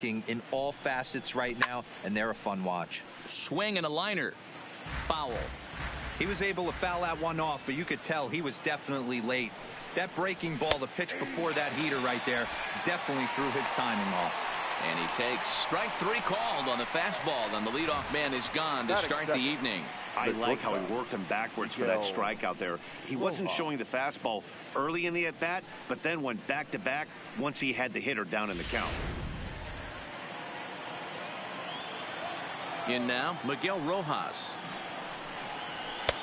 in all facets right now, and they're a fun watch. Swing and a liner. Foul. He was able to foul that one off, but you could tell he was definitely late. That breaking ball, the pitch before that heater right there, definitely threw his timing off. And he takes strike three called on the fastball, and the leadoff man is gone to start the evening. I like how he worked him backwards for that strikeout there. He wasn't showing the fastball early in the at-bat, but then went back-to-back once he had the hitter down in the count. In now, Miguel Rojas.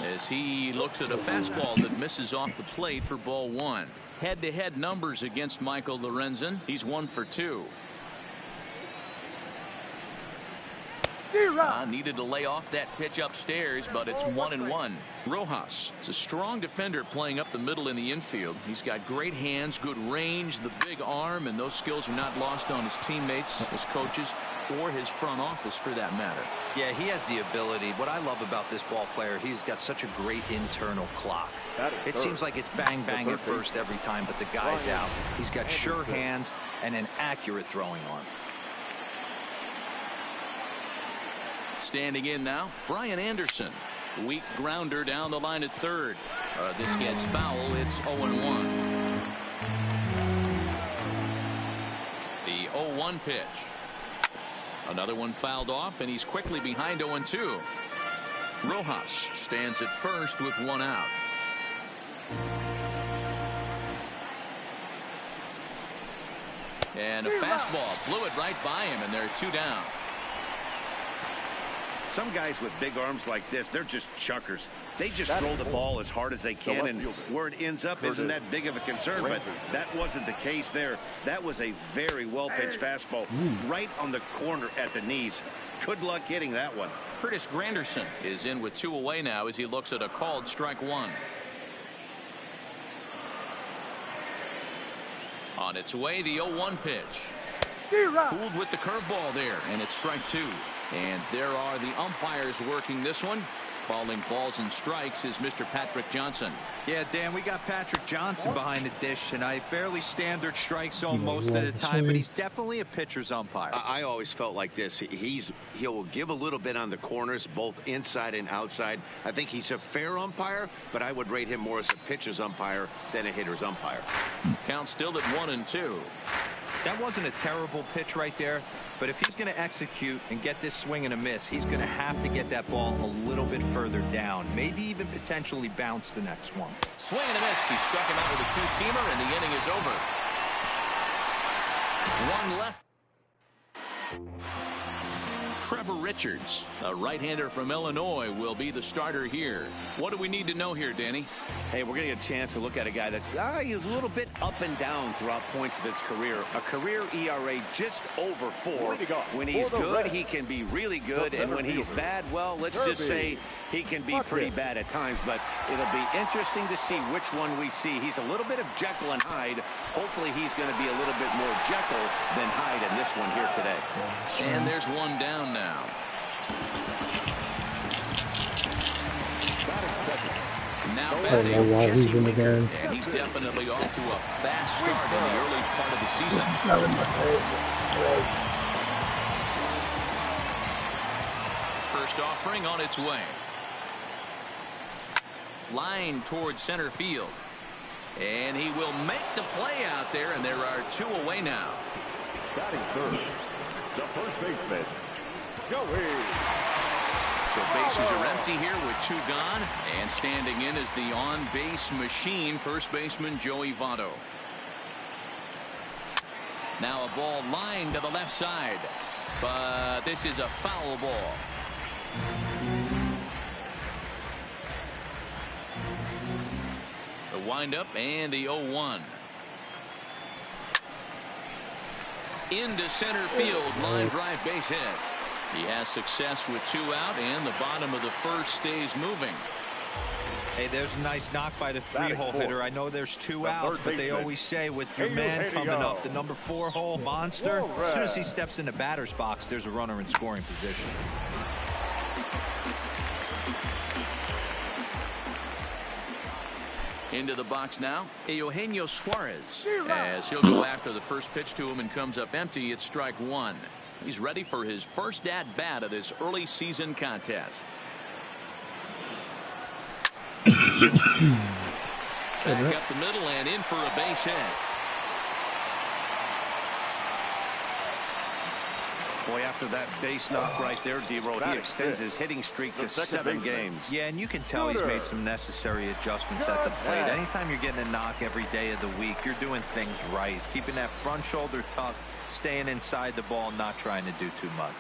As he looks at a fastball that misses off the plate for ball one. Head-to-head numbers against Michael Lorenzen. He's 1 for 2. Needed to lay off that pitch upstairs, but it's 1-1. Rojas is a strong defender playing up the middle in the infield. He's got great hands, good range, the big arm, and those skills are not lost on his teammates, his coaches, or his front office for that matter. Yeah, he has the ability. What I love about this ball player, he's got such a great internal clock. It seems like it's bang bang at first every time, but the guy's out. He's got sure hands and an accurate throwing arm. Standing in now, Brian Anderson. Weak grounder down the line at third. This gets foul. It's 0-1. The 0-1 pitch. Another one fouled off, and he's quickly behind 0-2. Rojas stands at first with one out. And a fastball blew it right by him, and there are 2 down. Some guys with big arms like this, they're just chuckers. They just throw the ball as hard as they can, and where it ends up isn't that big of a concern, but that wasn't the case there. That was a very well-pitched fastball right on the corner at the knees. Good luck hitting that one. Curtis Granderson is in with 2 away now as he looks at a called strike one. On its way, the 0-1 pitch. Fooled with the curveball there, and it's strike 2. And there are the umpires working this one. Calling balls and strikes is Mr. Patrick Johnson. Yeah, Dan, we got Patrick Johnson behind the dish, and a fairly standard strike zone most of the time, but he's definitely a pitcher's umpire. I always felt like this. He'll give a little bit on the corners, both inside and outside. I think he's a fair umpire, but I would rate him more as a pitcher's umpire than a hitter's umpire. Count still at 1-2. That wasn't a terrible pitch right there, but if he's going to execute and get this swing and a miss, he's going to have to get that ball a little bit further down, maybe even potentially bounce the next one. Swing and a miss. He struck him out with a 2-seamer, and the inning is over. 1 left. Trevor Richards, a right-hander from Illinois, will be the starter here. What do we need to know here, Danny? Hey, we're going to get a chance to look at a guy that he's a little bit up and down throughout points of his career. A carear ERA just over 4. When he's good, he can be really good, and when he's bad, well, let's just say he can be pretty bad at times, but it'll be interesting to see which one we see. He's a little bit of Jekyll and Hyde. Hopefully he's going to be a little bit more Jekyll than Hyde in this one here today. And there's one down now. Now batting Jesse Winker, and he's definitely off to a fast start in the early part of the season. First offering on its way. Line towards center field. And he will make the play out there, and there are 2 away now. Batting third, the first baseman, Joey. So bases are empty here with 2 gone, and standing in is the on-base machine, first baseman Joey Votto. Now a ball lined to the left side, but this is a foul ball. The windup and the 0-1. Into center field, line drive base hit. He has success with 2 out, and the bottom of the first stays moving. Hey, there's a nice knock by the 3-hole hitter. I know there's 2 outs, but they always say with your man coming up, the number 4-hole monster, as soon as he steps in the batter's box, there's a runner in scoring position. Into the box now, Eugenio Suarez. As he'll go after the first pitch to him and comes up empty, it's strike one. He's ready for his first at-bat of this early season contest. Back up the middle and in for a base hit. Boy, after that base knock right there, D-Roll, he extends his hitting streak to 7 games. Yeah, and you can tell he's made some necessary adjustments at the plate. Anytime you're getting a knock every day of the week, you're doing things right. He's keeping that front shoulder tucked, staying inside the ball, not trying to do too much.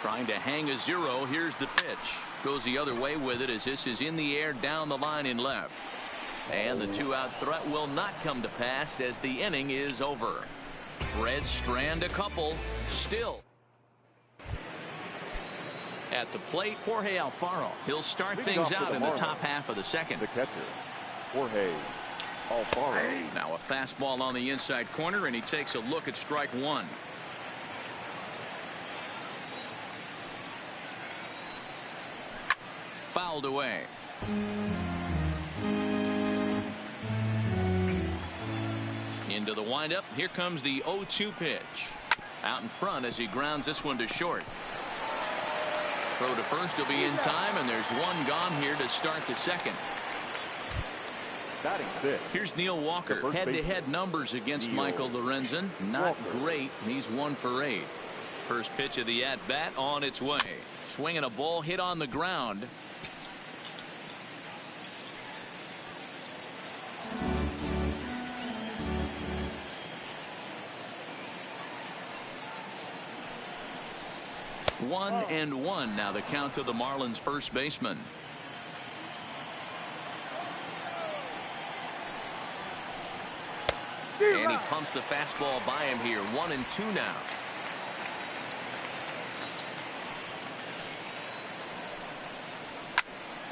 Trying to hang a 0. Here's the pitch. Goes the other way with it as this is in the air down the line in left. And the 2-out threat will not come to pass as the inning is over. Reds strand a couple still. At the plate, Jorge Alfaro. He'll start things out in the top half of the second. The catcher, Jorge Alfaro. Now a fastball on the inside corner, and he takes a look at strike one. Fouled away. Into the windup. Here comes the 0-2 pitch. Out in front as he grounds this one to short. Throw to first will be in time, and there's one gone here to start the second. Here's Neil Walker. Head-to-head numbers against Michael Lorenzen. Not great. He's 1 for 8. First pitch of the at-bat on its way. Swinging a ball hit on the ground. One and one now the count to the Marlins first baseman. And he pumps the fastball by him here. 1-2 now.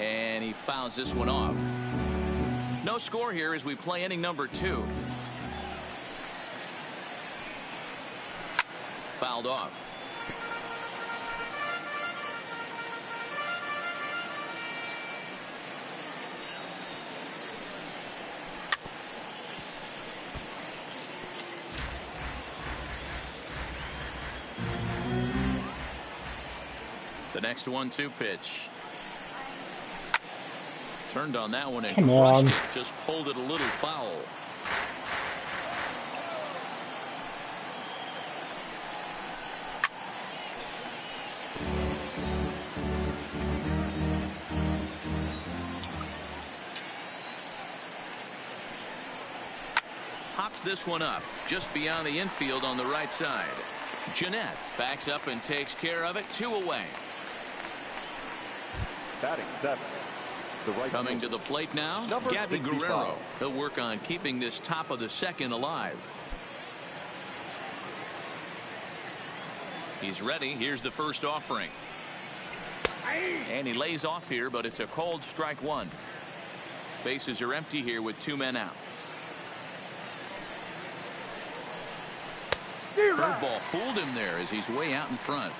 And he fouls this one off. No score here as we play inning number 2. Fouled off. The next 1-2 pitch. Turned on that one and crushed it. Just pulled it a little foul. Hops this one up just beyond the infield on the right side. Jeanette backs up and takes care of it. 2 away. Batting 7. Coming to the plate now, Gabby Guerrero. He'll work on keeping this top of the second alive. He's ready. Here's the first offering. And he lays off here, but it's a cold strike one. Bases are empty here with 2 men out. Curveball fooled him there as he's way out in front.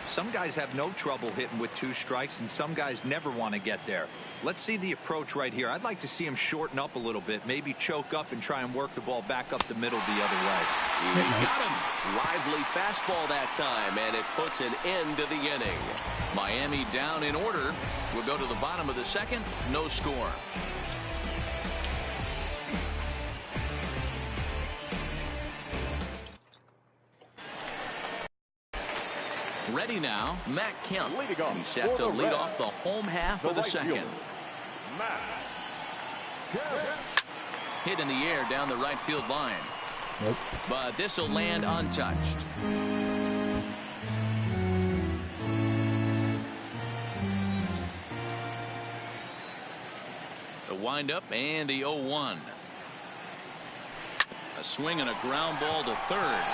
Some guys have no trouble hitting with 2 strikes, and some guys never want to get there. Let's see the approach right here. I'd like to see him shorten up a little bit, maybe choke up and try and work the ball back up the middle the other way. He got him. Lively fastball that time, and it puts an end to the inning. Miami down in order. We'll go to the bottom of the second. No score. Ready now, Matt Kemp. He's set to lead off the home half of the second. Hit in the air down the right field line. Nope. But this will land untouched. The windup and the 0-1. A swing and a ground ball to third.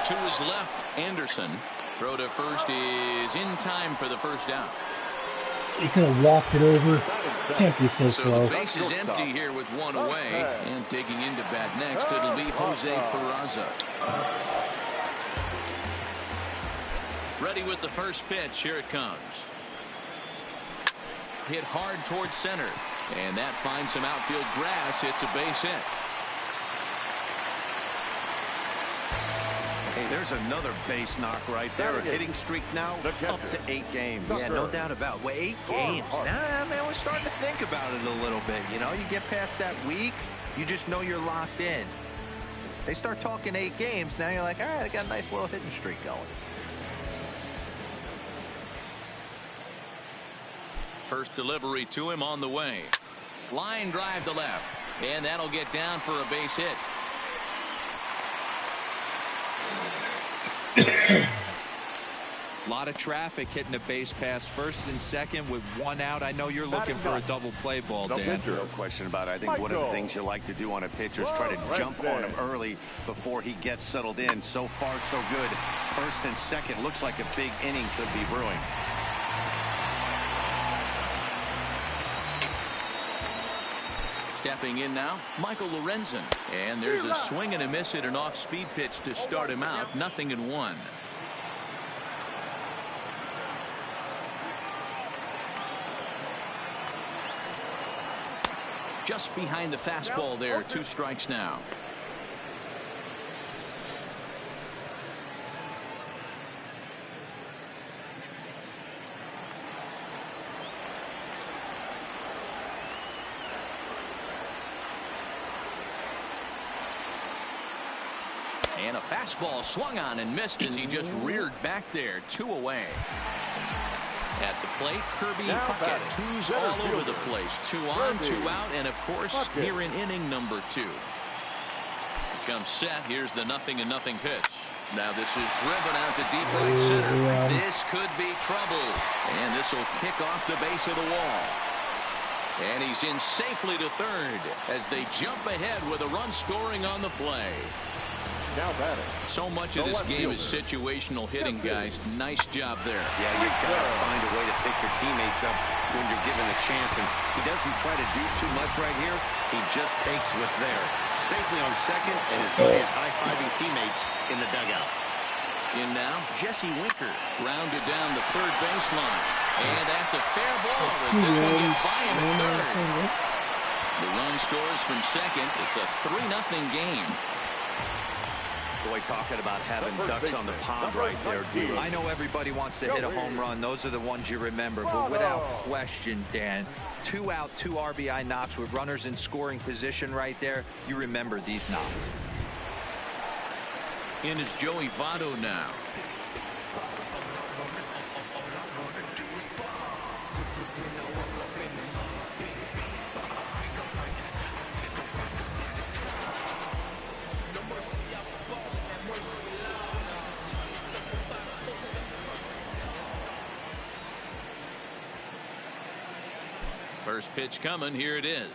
To his left, Anderson. Throw to first is in time for the first down. He could have walked it over. Can't be so So slow. the base is empty here with 1 away. And taking into bat next, it'll be Jose Peraza. Ready with the first pitch. Here it comes. Hit hard towards center. And that finds some outfield grass. It's a base hit. Hey, there's another base knock right there. A hitting streak now up to 8 games. Yeah, no doubt about it. Well, 8 games. Nah, man, we're starting to think about it a little bit. You know, you get past that week, you just know you're locked in. They start talking 8 games, now you're like, all right, I got a nice little hitting streak going. First delivery to him on the way. Line drive to left. And that'll get down for a base hit. A lot of traffic hitting the base pass first and second with 1 out. I know you're looking for a double play ball, Dan. No question about it. I think one of the things you like to do on a pitcher is try to jump on him early before he gets settled in. So far, so good. First and second looks like a big inning could be brewing. Stepping in now, Michael Lorenzen. And there's a swing and a miss at an off-speed pitch to start him out. 0-1. Just behind the fastball there. 2 strikes now. And a fastball swung on and missed as he just reared back there. 2 away. At the plate, Kirby Puckett. 2's all over the place. 2 on, 2 out, and of course, here in inning number 2. Comes set. Here's the 0-0 pitch. Now this is driven out to deep right center. This could be trouble. And this will kick off the base of the wall. And he's in safely to third as they jump ahead with a run scoring on the play. Now batting. So much of this game is situational hitting, guys. Nice job there. Yeah, you've got to find a way to pick your teammates up when you're given a chance. And he doesn't try to do too much right here. He just takes what's there. Safely on second, and his buddy is high-fiving teammates in the dugout. In now, Jesse Winker. Rounded down the third baseline. And that's a fair ball as this one gets by him at third. The run scores from second. It's a 3-0 game. Boy, talking about having ducks on the pond right there, dude. I know everybody wants to hit a home run. Those are the ones you remember. But without question, Dan, 2 out, 2 RBI knocks with runners in scoring position right there. You remember these knocks. In is Joey Votto now. First pitch coming. Here it is.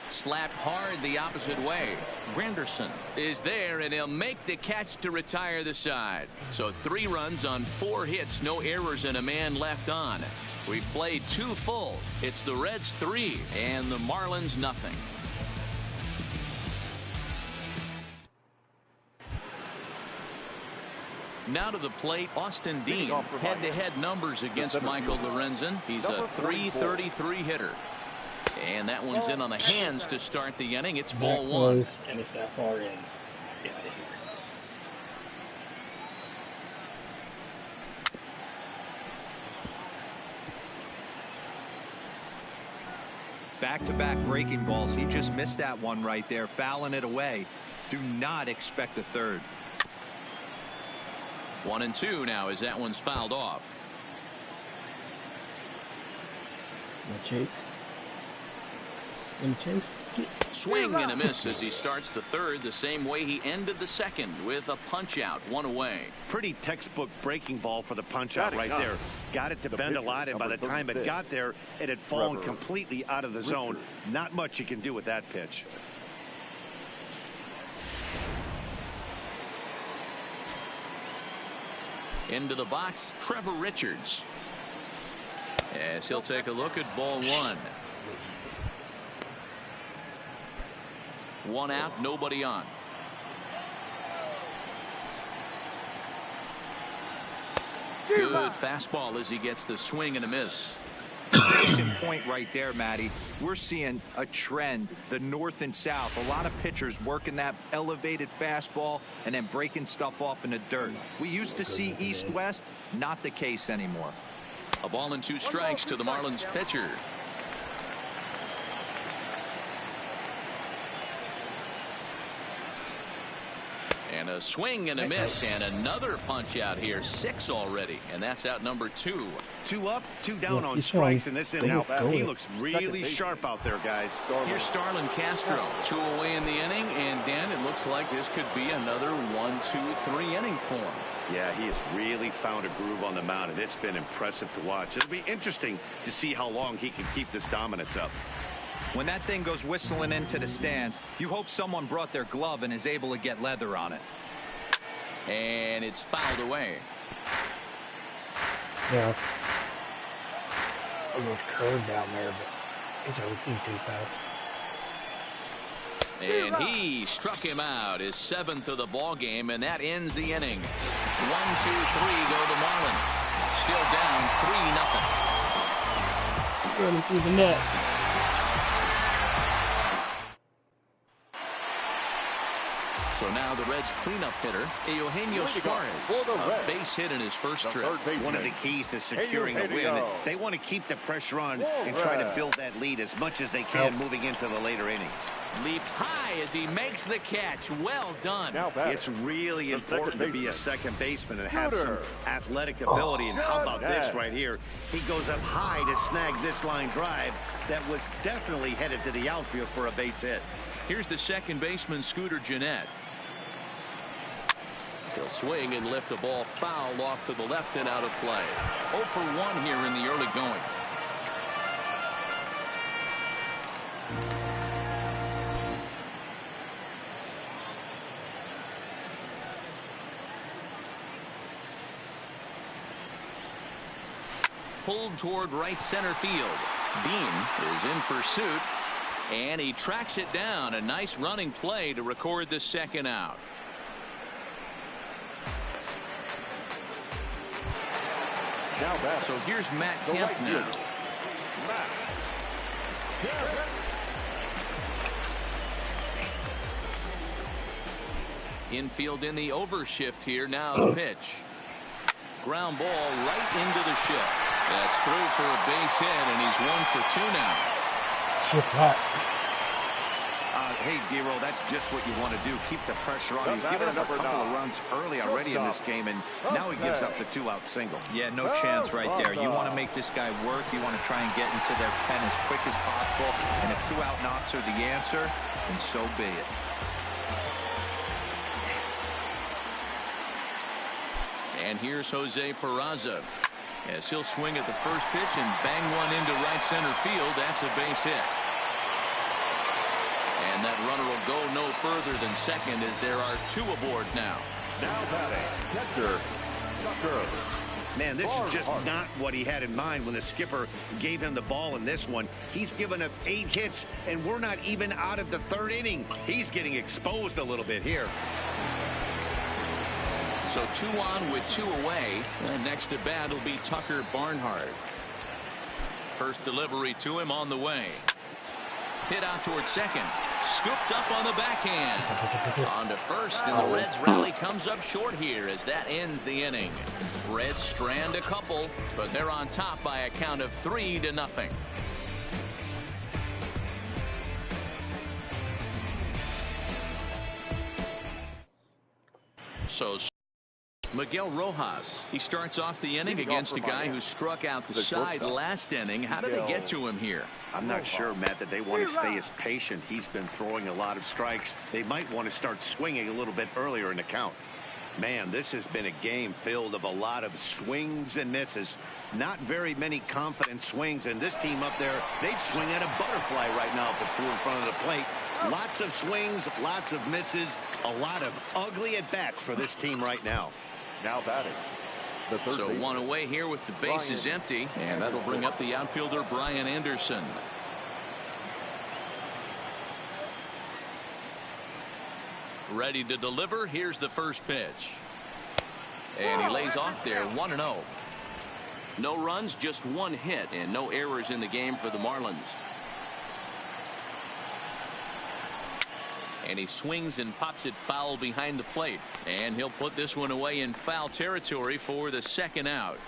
Slapped hard the opposite way. Granderson is there, and he'll make the catch to retire the side. So 3 runs on 4 hits, no errors, and a man left on. We've played 2 full. It's the Reds 3 and the Marlins nothing. Now to the plate, Austin Dean. Head-to-head numbers against Michael Lorenzen. He's a .333 hitter. And that one's in on the hands to start the inning. It's ball 1. And it's that far in. Get out of here. Back-to-back breaking balls. He just missed that one right there, fouling it away. Do not expect a third. 1-2 now as that one's fouled off. Chase. Swing and a miss as he starts the third the same way he ended the second with a punch out, 1 away. Pretty textbook breaking ball for the punch out right there. Got it to bend a lot, and by the time it got there, it had fallen completely out of the zone. Not much you can do with that pitch. Into the box, Trevor Richards. As he'll take a look at ball 1. 1 out, nobody on. Good fastball as he gets the swing and a miss. Case in point right there, Matty. We're seeing a trend, the north and south. A lot of pitchers working that elevated fastball and then breaking stuff off in the dirt. We used to see east-west, not the case anymore. A ball and 2 strikes to the Marlins pitcher. And a swing and a miss, and another punch out here. 6 already, and that's out number 2. 2 up, 2 down on strikes in this inning. He looks really sharp out there, guys. Here's Starlin Castro. 2 away in the inning, and Dan, it looks like this could be another 1, 2, 3 inning for him. Yeah, he has really found a groove on the mound, and it's been impressive to watch. It'll be interesting to see how long he can keep this dominance up. When that thing goes whistling into the stands, you hope someone brought their glove and is able to get leather on it. And it's fouled away. Yeah. A little curve down there, but it's always too fast. And he struck him out, his 7th of the ball game, and that ends the inning. 1, 2, 3 go the Marlins. Still down 3-0. Running through the net. So now the Reds' cleanup hitter, Eugenio Suarez, a base hit in his first trip. One of the keys to securing a win. They want to keep the pressure on and try to build that lead as much as they can moving into the later innings. Leaps high as he makes the catch. Well done. It's really important to be a second baseman and have some athletic ability. And how about this right here? He goes up high to snag this line drive that was definitely headed to the outfield for a base hit. Here's the second baseman, Scooter Gennett. He'll swing and lift a ball foul off to the left and out of play. 0 for 1 here in the early going. Pulled toward right center field. Dean is in pursuit, and he tracks it down. A nice running play to record the second out. So here's Matt Kemp now. Infield in the overshift here. Now the pitch. Ground ball right into the shift. That's through for a base hit, and he's 1 for 2 now. Shift hot. Hey, D-Roll, that's just what you want to do. Keep the pressure on. He's given up a couple of runs early already in this game, and now he gives up the 2-out single. Yeah, no chance right there. You want to make this guy work. You want to try and get into their pen as quick as possible. And if 2-out knocks are the answer, then so be it. And here's Jose Peraza, as he'll swing at the first pitch and bang one into right center field. That's a base hit. And that runner will go no further than second, as there are 2 aboard now. Now batting, catcher, Tucker. Man, this is just not what he had in mind when the skipper gave him the ball in this one. He's given up 8 hits, and we're not even out of the 3rd inning. He's getting exposed a little bit here. So 2 on with 2 away. And next to bat will be Tucker Barnhart. First delivery to him on the way. Hit out toward second. Scooped up on the backhand. On to first, and the Reds rally comes up short here as that ends the inning. Reds strand a couple, but they're on top by a count of 3-0. So Miguel Rojas, he starts off the inning against a guy who struck out the side last inning. How did they get to him here? I'm not sure, Matt, that they want to stay as patient. He's been throwing a lot of strikes. They might want to start swinging a little bit earlier in the count. Man, this has been a game filled of a lot of swings and misses. Not very many confident swings, and this team up there, they'd swing at a butterfly right now if it flew in front of the plate. Lots of swings, lots of misses, a lot of ugly at-bats for this team right now. Now batting. So 1 away here with the bases empty, and that'll bring up the outfielder Brian Anderson. Ready to deliver. Here's the first pitch. And he lays off there, 1-0. No runs, just one hit, and no errors in the game for the Marlins. And he swings and pops it foul behind the plate. And he'll put this one away in foul territory for the second out.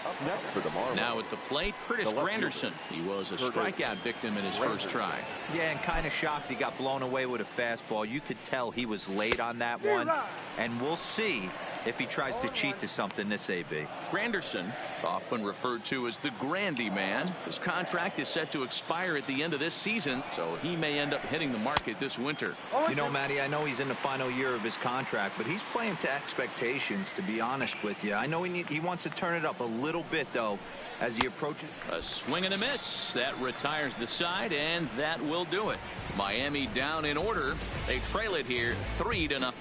Up next for the Marlins. Now at the plate, Curtis Granderson. He was a strikeout victim in his first try. Yeah, and kind of shocked he got blown away with a fastball. You could tell he was late on that one. And we'll see if he tries to cheat to something this AB. Granderson, often referred to as the Grandy Man. His contract is set to expire at the end of this season, so he may end up hitting the market this winter. You know, Matty, I know he's in the final year of his contract, but he's playing to expectations, to be honest with you. I know he wants to turn it up a little bit, though, as he approaches. A swing and a miss. That retires the side, and that will do it. Miami down in order. They trail it here 3-0.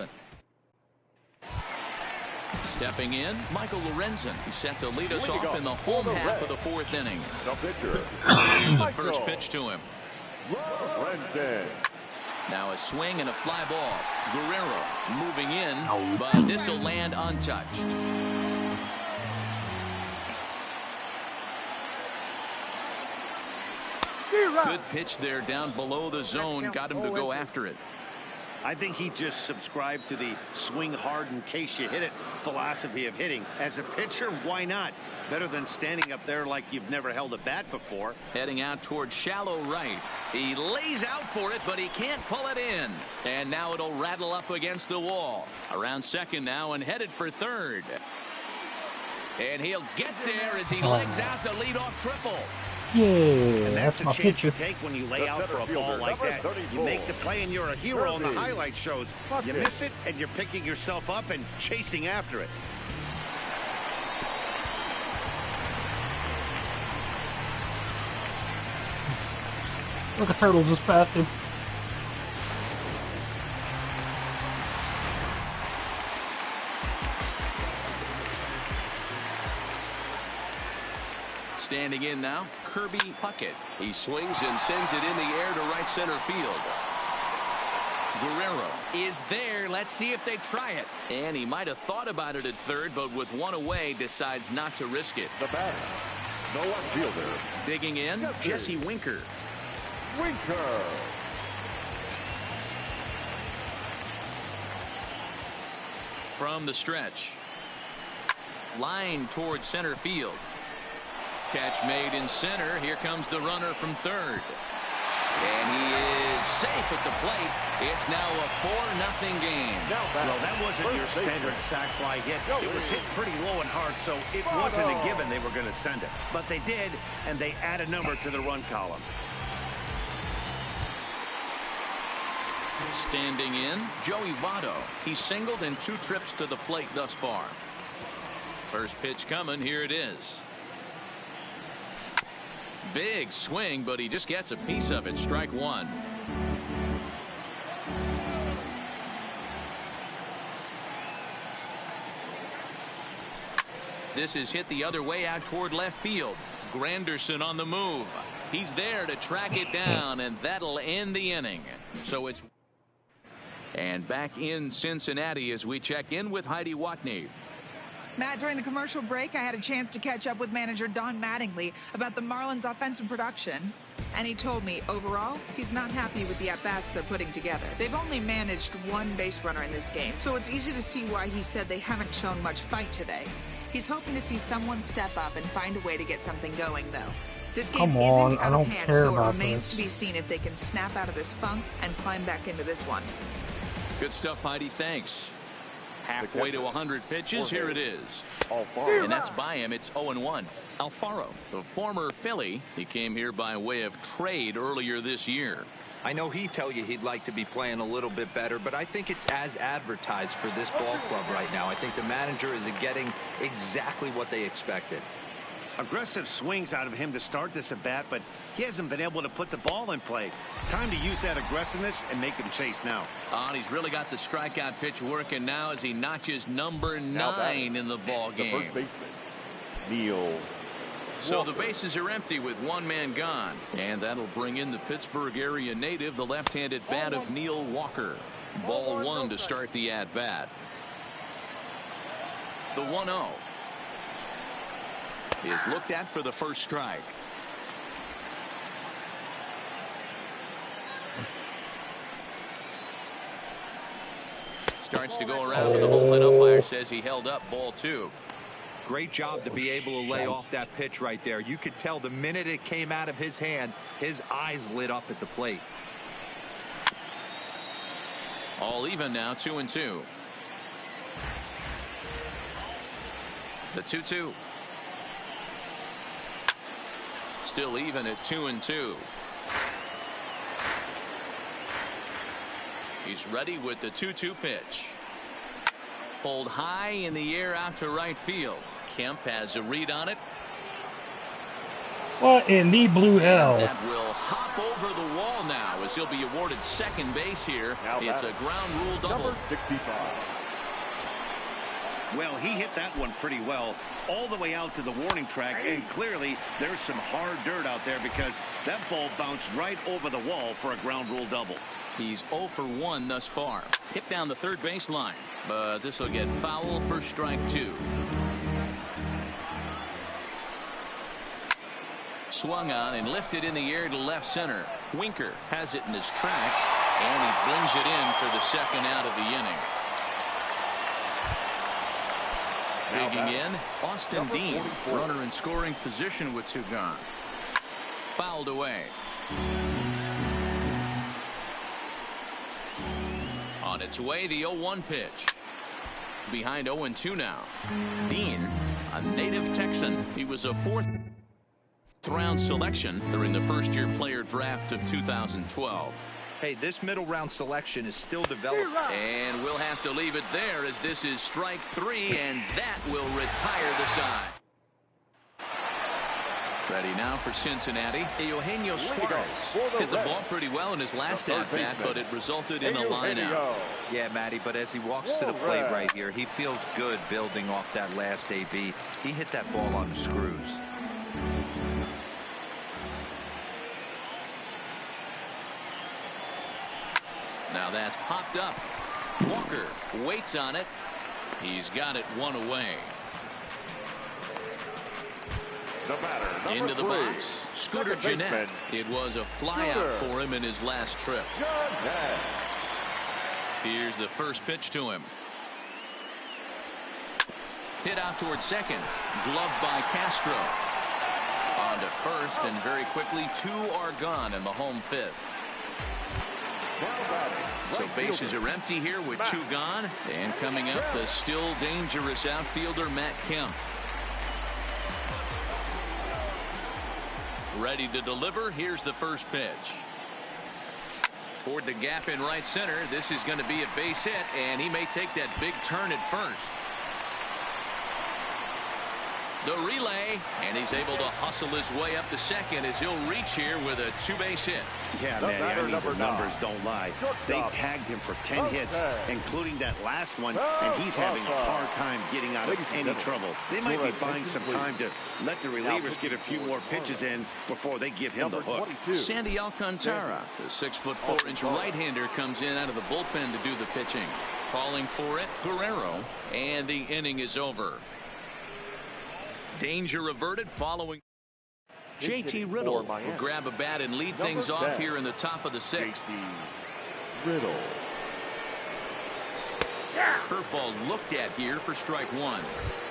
Stepping in, Michael Lorenzen. He's set to lead us off in the home half of the fourth inning. The pitcher. Here's the first pitch to him. Lorenzen. Now a swing and a fly ball. Guerrero moving in, but this will land untouched. Good pitch there down below the zone. Got him to go after it. I think he just subscribed to the swing hard in case you hit it philosophy of hitting. As a pitcher, why not? Better than standing up there like you've never held a bat before. Heading out toward shallow right. He lays out for it, but he can't pull it in. And now it'll rattle up against the wall. Around second now and headed for third. And he'll get there as he legs out the leadoff triple. Yeah, And that's my the chance picture. you take when you lay out for a ball like that. You make the play and you're a hero on the highlight shows. You miss it and you're picking yourself up and chasing after it. Look, a turtle just passed him. Standing in now, Kirby Puckett. He swings and sends it in the air to right center field. Guerrero is there. Let's see if they try it. And he might have thought about it at third, but with one away, decides not to risk it. The batter. No one fielder. Digging in, Jesse Winker. Winker. From the stretch. Line towards center field. Catch made in center. Here comes the runner from third. And he is safe at the plate. It's now a 4-0 game. Well, that wasn't your standard sac fly hit. It was hit pretty low and hard, so it wasn't a given they were going to send it. But they did, and they add a number to the run column. Standing in, Joey Votto. He's singled in 2 trips to the plate thus far. First pitch coming. Here it is. Big swing, but he just gets a piece of it. Strike one. This is hit the other way out toward left field. Granderson on the move. He's there to track it down, and that'll end the inning. So it's... And back in Cincinnati as we check in with Heidi Watney. Matt, during the commercial break, I had a chance to catch up with manager Don Mattingly about the Marlins' offensive production. And he told me, overall, he's not happy with the at-bats they're putting together. They've only managed 1 base runner in this game, so it's easy to see why he said they haven't shown much fight today. He's hoping to see someone step up and find a way to get something going, though. This game isn't out of hand, so it remains to be seen if they can snap out of this funk and climb back into this one. Good stuff, Heidi. Thanks. Halfway to 100 pitches. Here it is. Alfaro. And that's by him. It's 0-1. Alfaro, the former Philly. He came here by way of trade earlier this year. I know he'd tell you he'd like to be playing a little bit better, but I think it's as advertised for this ball club right now. I think the manager is getting exactly what they expected. Aggressive swings out of him to start this at bat, but he hasn't been able to put the ball in play. Time to use that aggressiveness and make him chase now. And he's really got the strikeout pitch working now as he notches number 9 in the ball game. The first baseman, Neil. So the bases are empty with 1 man gone. And that'll bring in the Pittsburgh area native, the left-handed bat of Neil Walker. Ball 1 to start the at-bat. The 1-0. is looked at for the first strike. Starts to go around, but the home plate umpire says he held up, ball 2. Great job to be able to lay off that pitch right there. You could tell the minute it came out of his hand, his eyes lit up at the plate. All even now, 2-2. The 2-2. Still even at 2-2. He's ready with the 2-2 pitch. Pulled high in the air out to right field. Kemp has a read on it. What in the blue hell? That will hop over the wall now as he'll be awarded second base here. It's a ground rule double. Number 65. Well, he hit that one pretty well all the way out to the warning track, and clearly there's some hard dirt out there because that ball bounced right over the wall for a ground rule double. He's 0 for 1 thus far. Hit down the third base line, but this will get foul for strike 2. Swung on and lifted in the air to left center. Winker has it in his tracks, and he brings it in for the second out of the inning. Digging in, Austin Dean, runner in scoring position with 2 gone. Fouled away. On its way, the 0-1 pitch. Behind 0-2 now. Dean, a native Texan. He was a 4th round selection during the first-year player draft of 2012. Hey, this middle round selection is still developing. And we'll have to leave it there as this is strike 3, and that will retire the side. Ready now for Cincinnati. Eugenio Suarez hit the ball pretty well in his last at-bat, but it resulted in a line-out. Yeah, Matty, but as he walks to the plate right here, he feels good building off that last AB. He hit that ball on the screws. Now that's popped up. Walker waits on it. He's got it 1 away. The batter, into the box. Scooter Gennett. It was a flyout for him in his last trip. Here's the first pitch to him. Hit out towards second. Gloved by Castro. On to first, and very quickly 2 are gone in the home 5th. So bases are empty here with 2 gone. And coming up, the still dangerous outfielder Matt Kemp. Ready to deliver. Here's the first pitch. Toward the gap in right center. This is going to be a base hit, and he may take that big turn at first. The relay, and he's able to hustle his way up to second as he'll reach here with a 2-base hit. Yeah, man, I mean, the numbers don't lie. They tagged him for 10 hits, including that last one, and he's having a hard time getting out of any trouble. They might be buying some time to let the relievers get a few more pitches in before they give him the hook. Sandy Alcantara, the 6'4" right-hander, comes in out of the bullpen to do the pitching. Calling for it, Guerrero, and the inning is over. Danger averted following. JT Riddle will grab a bat and lead things off here in the top of the 6th. Riddle. Curveball looked at here for strike 1.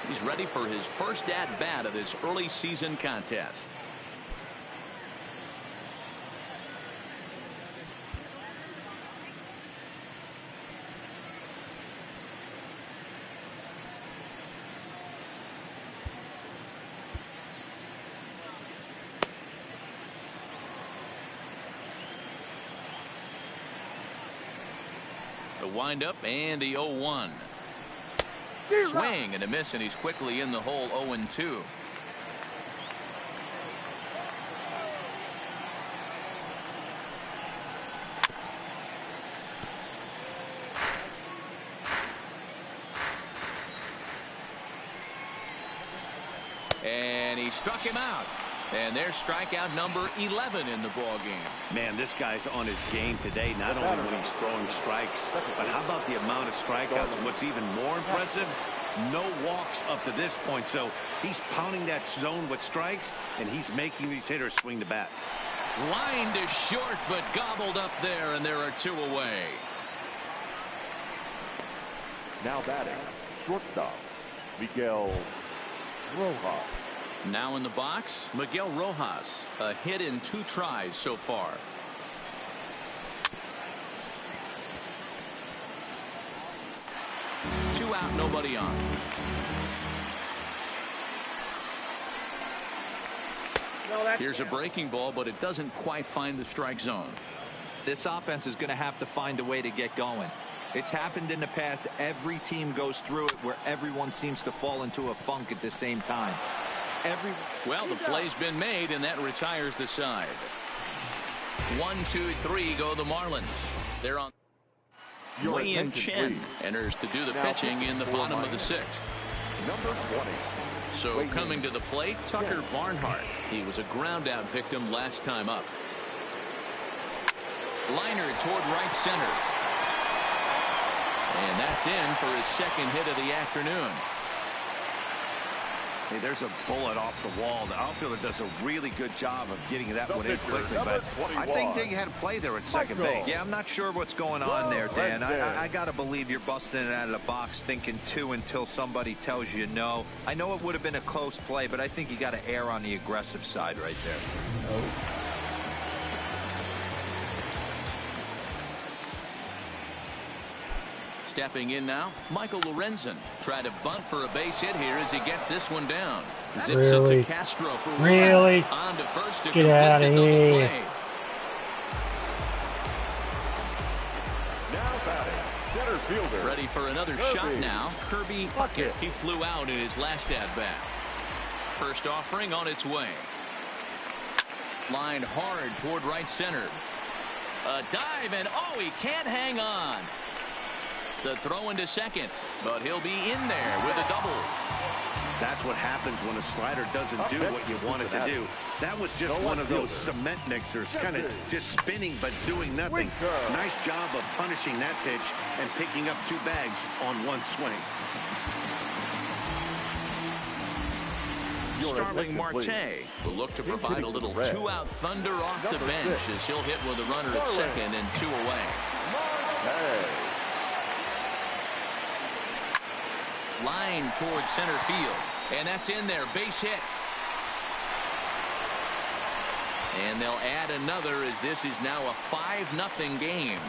He's ready for his first at-bat of this early season contest. The windup and the 0-1. Swing and a miss, and he's quickly in the hole. 0-2. And he struck him out. And there's strikeout number 11 in the ball game. Man, this guy's on his game today, not only when he's throwing strikes, but how about the amount of strikeouts? And what's even more impressive, No walks up to this point, so he's pounding that zone with strikes, and he's making these hitters swing the bat. Line to short, but gobbled up there, and there are 2 away. Now batting, shortstop, Miguel Rojas. Now in the box, Miguel Rojas. A hit in 2 tries so far. Two out, nobody on. Here's a breaking ball, but it doesn't quite find the strike zone. This offense is going to have to find a way to get going. It's happened in the past. Every team goes through it where everyone seems to fall into a funk at the same time. Well, the play's been made, and that retires the side. 1, 2, 3 go the Marlins. They're on. Wei-Yin Chen enters to do the pitching in the bottom of the 6th. Number 20. So coming to the plate, Tucker Barnhart. He was a ground out victim last time up. Liner toward right center. And that's in for his 2nd hit of the afternoon. Hey, there's a bullet off the wall. The outfielder does a really good job of getting that one in quickly, but I think they had a play there at second base. Yeah, I'm not sure what's going on there, Dan. I got to believe you're busting it out of the box thinking 2 until somebody tells you no. I know it would have been a close play, but I think you got to err on the aggressive side right there. No. Stepping in now, Michael Lorenzen. Try to bunt for a base hit here as he gets this one down. Zips it to Castro for really? On to first to get out of here. Now batting, center fielder. Ready for another shot now. Kirby Puckett. He flew out in his last at-bat. First offering on its way. Lined hard toward right center. A dive, and oh, he can't hang on. The throw into second, but he'll be in there with a double. That's what happens when a slider doesn't do what you want it to do. That was just one of those cement mixers, kind of just spinning but doing nothing. Nice job of punishing that pitch and picking up 2 bags on 1 swing. Starling Marte will look to provide a little 2-out thunder off the bench as he'll hit with a runner at second and 2 away. Line towards center field, and that's in there. Base hit. And they'll add another as this is now a 5-0 game.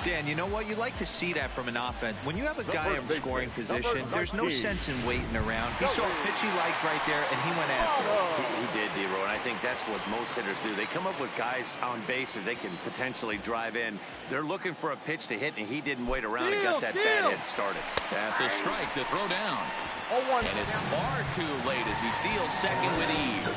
Dan, you know what? You like to see that from an offense. When you have a guy in scoring position, there's no sense in waiting around. He saw a pitch he liked right there, and he went after it. He did, D-Row, and I think that's what most hitters do. They come up with guys on base that they can potentially drive in. They're looking for a pitch to hit, and he didn't wait around and got that bad hit started. That's a strike to throw down. And it's far too late as he steals second with ease.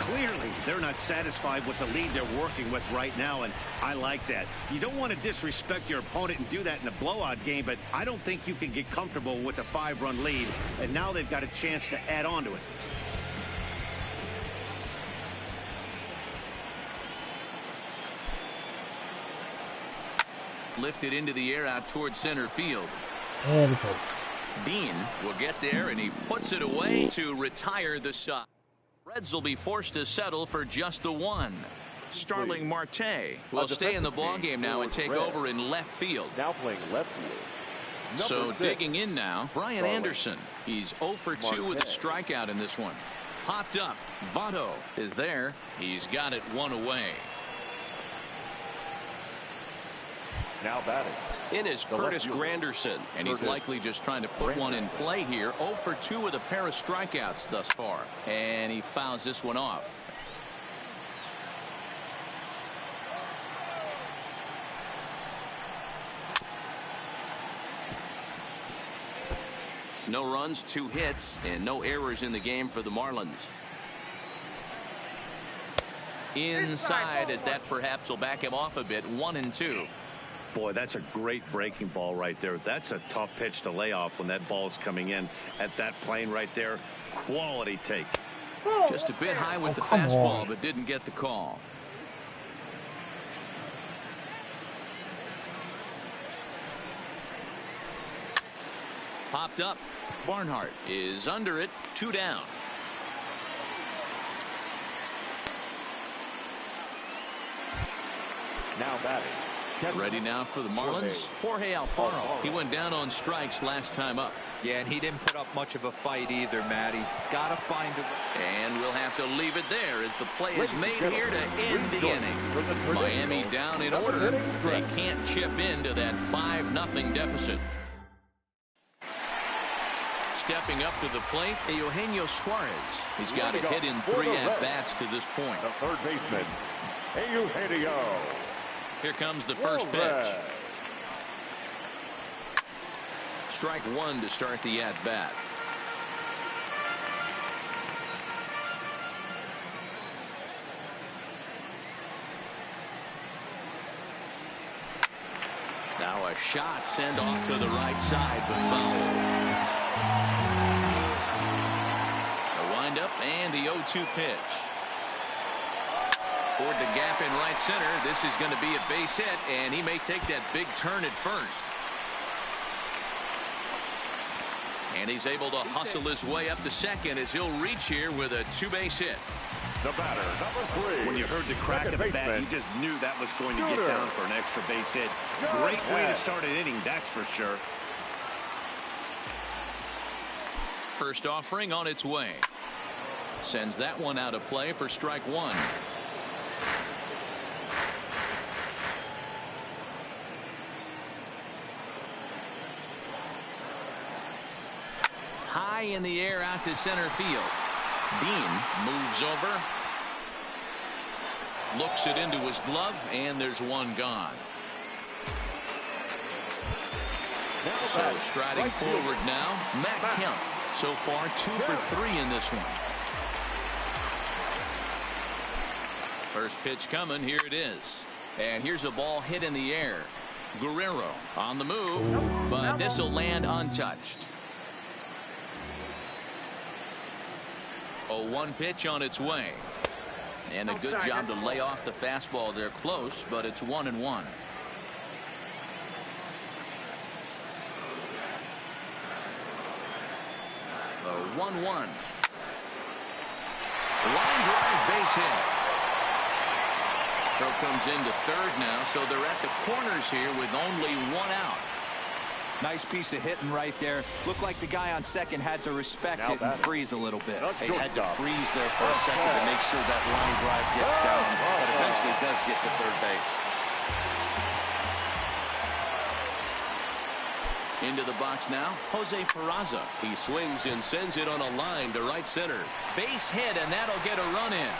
Clearly, they're not satisfied with the lead they're working with right now, and I like that. You don't want to disrespect your opponent and do that in a blowout game, but I don't think you can get comfortable with a 5-run lead, and now they've got a chance to add on to it. Lifted into the air out towards center field. Dean will get there, and he puts it away to retire the shot. Reds will be forced to settle for just the 1. Starling Marte will stay in the ballgame now and take over in left field. Now playing left field. So digging in now, Brian Anderson. He's 0 for 2 with a strikeout in this one. Popped up. Votto is there. He's got it 1 away. Now batting. In is Curtis Granderson, and he's likely just trying to put one in play here. 0 for 2 with a pair of strikeouts thus far, and he fouls this one off. No runs, 2 hits, and no errors in the game for the Marlins. Inside, as that perhaps will back him off a bit. 1-2. Boy, that's a great breaking ball right there. That's a tough pitch to lay off when that ball's coming in at that plane right there. Quality take. Just a bit high with the fastball, but didn't get the call. Popped up. Barnhart is under it. 2 down. Now batting. Ready now for the Marlins. Jorge Alfaro. He went down on strikes last time up. Yeah, and he didn't put up much of a fight either, Matty. Got to find a... And we'll have to leave it there as the play is made here to end the inning. Miami down in order. They can't chip into that 5-0 deficit. Stepping up to the plate, Eugenio Suarez. He's got a hit in 3 at-bats to this point. The third baseman, Eugenio. Here comes the first pitch. Strike 1 to start the at-bat. Now a shot sent off to the right side, but foul. The windup and the 0-2 pitch. Toward the gap in right center. This is going to be a base hit, and he may take that big turn at first. And he's able to hustle his way up to second as he'll reach here with a 2-base hit. The batter, number 3. When you heard the crack of the bat, you just knew that was going to get down for an extra base hit. Great way to start an inning, that's for sure. First offering on its way. Sends that one out of play for strike 1. High in the air out to center field. Dean moves over. Looks it into his glove, and there's one gone. So striding forward now, Matt Kemp. So far 2 for 3 in this one. First pitch coming. Here it is. And here's a ball hit in the air. Guerrero on the move, but this will land untouched. 0-1 pitch on its way. And a good job to lay off the fastball there close, but it's 1-1. The 1-1. Line drive base hit. Throw comes into third now, so they're at the corners here with only 1 out. Nice piece of hitting right there. Looked like the guy on second had to respect it and freeze a little bit. He had to freeze there for a second to make sure that line drive gets down, but eventually does get to third base. Into the box now, Jose Peraza. He swings and sends it on a line to right center. Base hit, and that'll get a run in.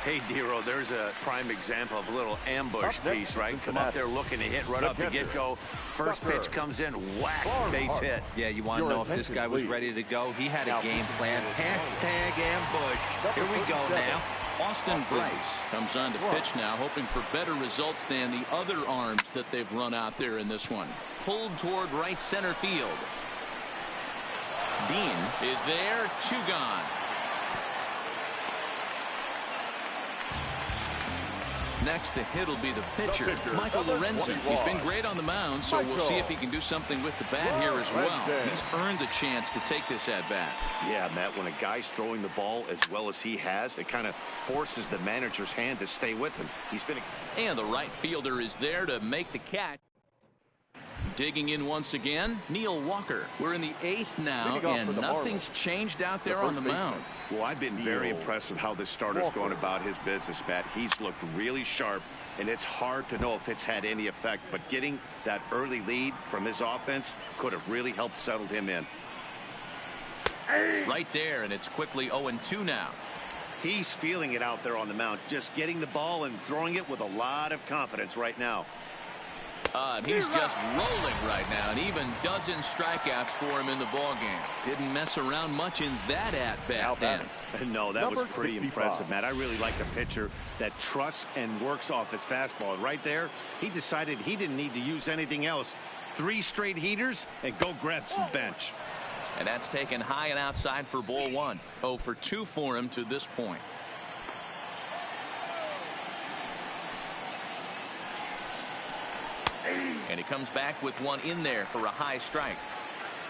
Hey, Dero, there's a prime example of a little ambush piece, right? Come up there looking to hit right off the get-go. First pitch comes in, whack, base hit. Yeah, you want to know if this guy was ready to go. He had a game plan. Hashtag ambush. Here we go now. Austin Bryce comes on to pitch now, hoping for better results than the other arms that they've run out there in this one. Pulled toward right center field. Dean is there, 2 gone. Next to hit will be the pitcher, Michael Lorenzen. He's been great on the mound, so we'll see if he can do something with the bat here as well. He's earned the chance to take this at bat. Yeah, Matt, when a guy's throwing the ball as well as he has, it kind of forces the manager's hand to stay with him. He's been And the right fielder is there to make the catch. Digging in once again, Neil Walker. We're in the 8th now, and nothing's changed out there on the mound. Well, I've been very impressed with how this starter's going about his business, Matt. He's looked really sharp, and it's hard to know if it's had any effect, but getting that early lead from his offense could have really helped settle him in. Right there, and it's quickly 0-2 now. He's feeling it out there on the mound, just getting the ball and throwing it with a lot of confidence right now. And he's just rolling right now, and even dozen strikeouts for him in the ballgame. Didn't mess around much in that at-bat then. No, that was pretty impressive, Matt. I really like a pitcher that trusts and works off his fastball. Right there, he decided he didn't need to use anything else. 3 straight heaters and go grab some bench. And that's taken high and outside for ball 1. 0 for 2 for him to this point. And he comes back with one in there for a high strike.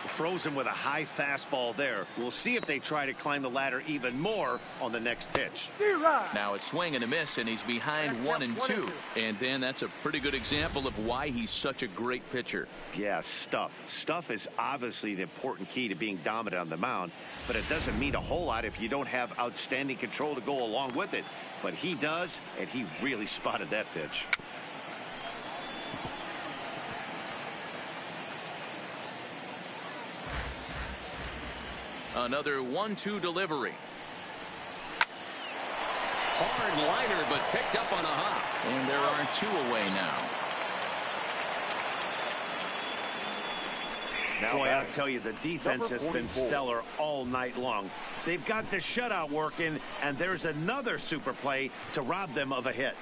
Throws him with a high fastball there. We'll see if they try to climb the ladder even more on the next pitch. Now it's swing and a miss, and he's behind 1-2. And then that's a pretty good example of why he's such a great pitcher. Yeah, stuff. Stuff is obviously the important key to being dominant on the mound, but it doesn't mean a whole lot if you don't have outstanding control to go along with it. But he does, and he really spotted that pitch. Another 1-2 delivery. Hard liner, but picked up on a hop. And there are 2 away now. Boy, I'll tell you, the defense has been stellar all night long. They've got the shutout working, and there's another super play to rob them of a hit.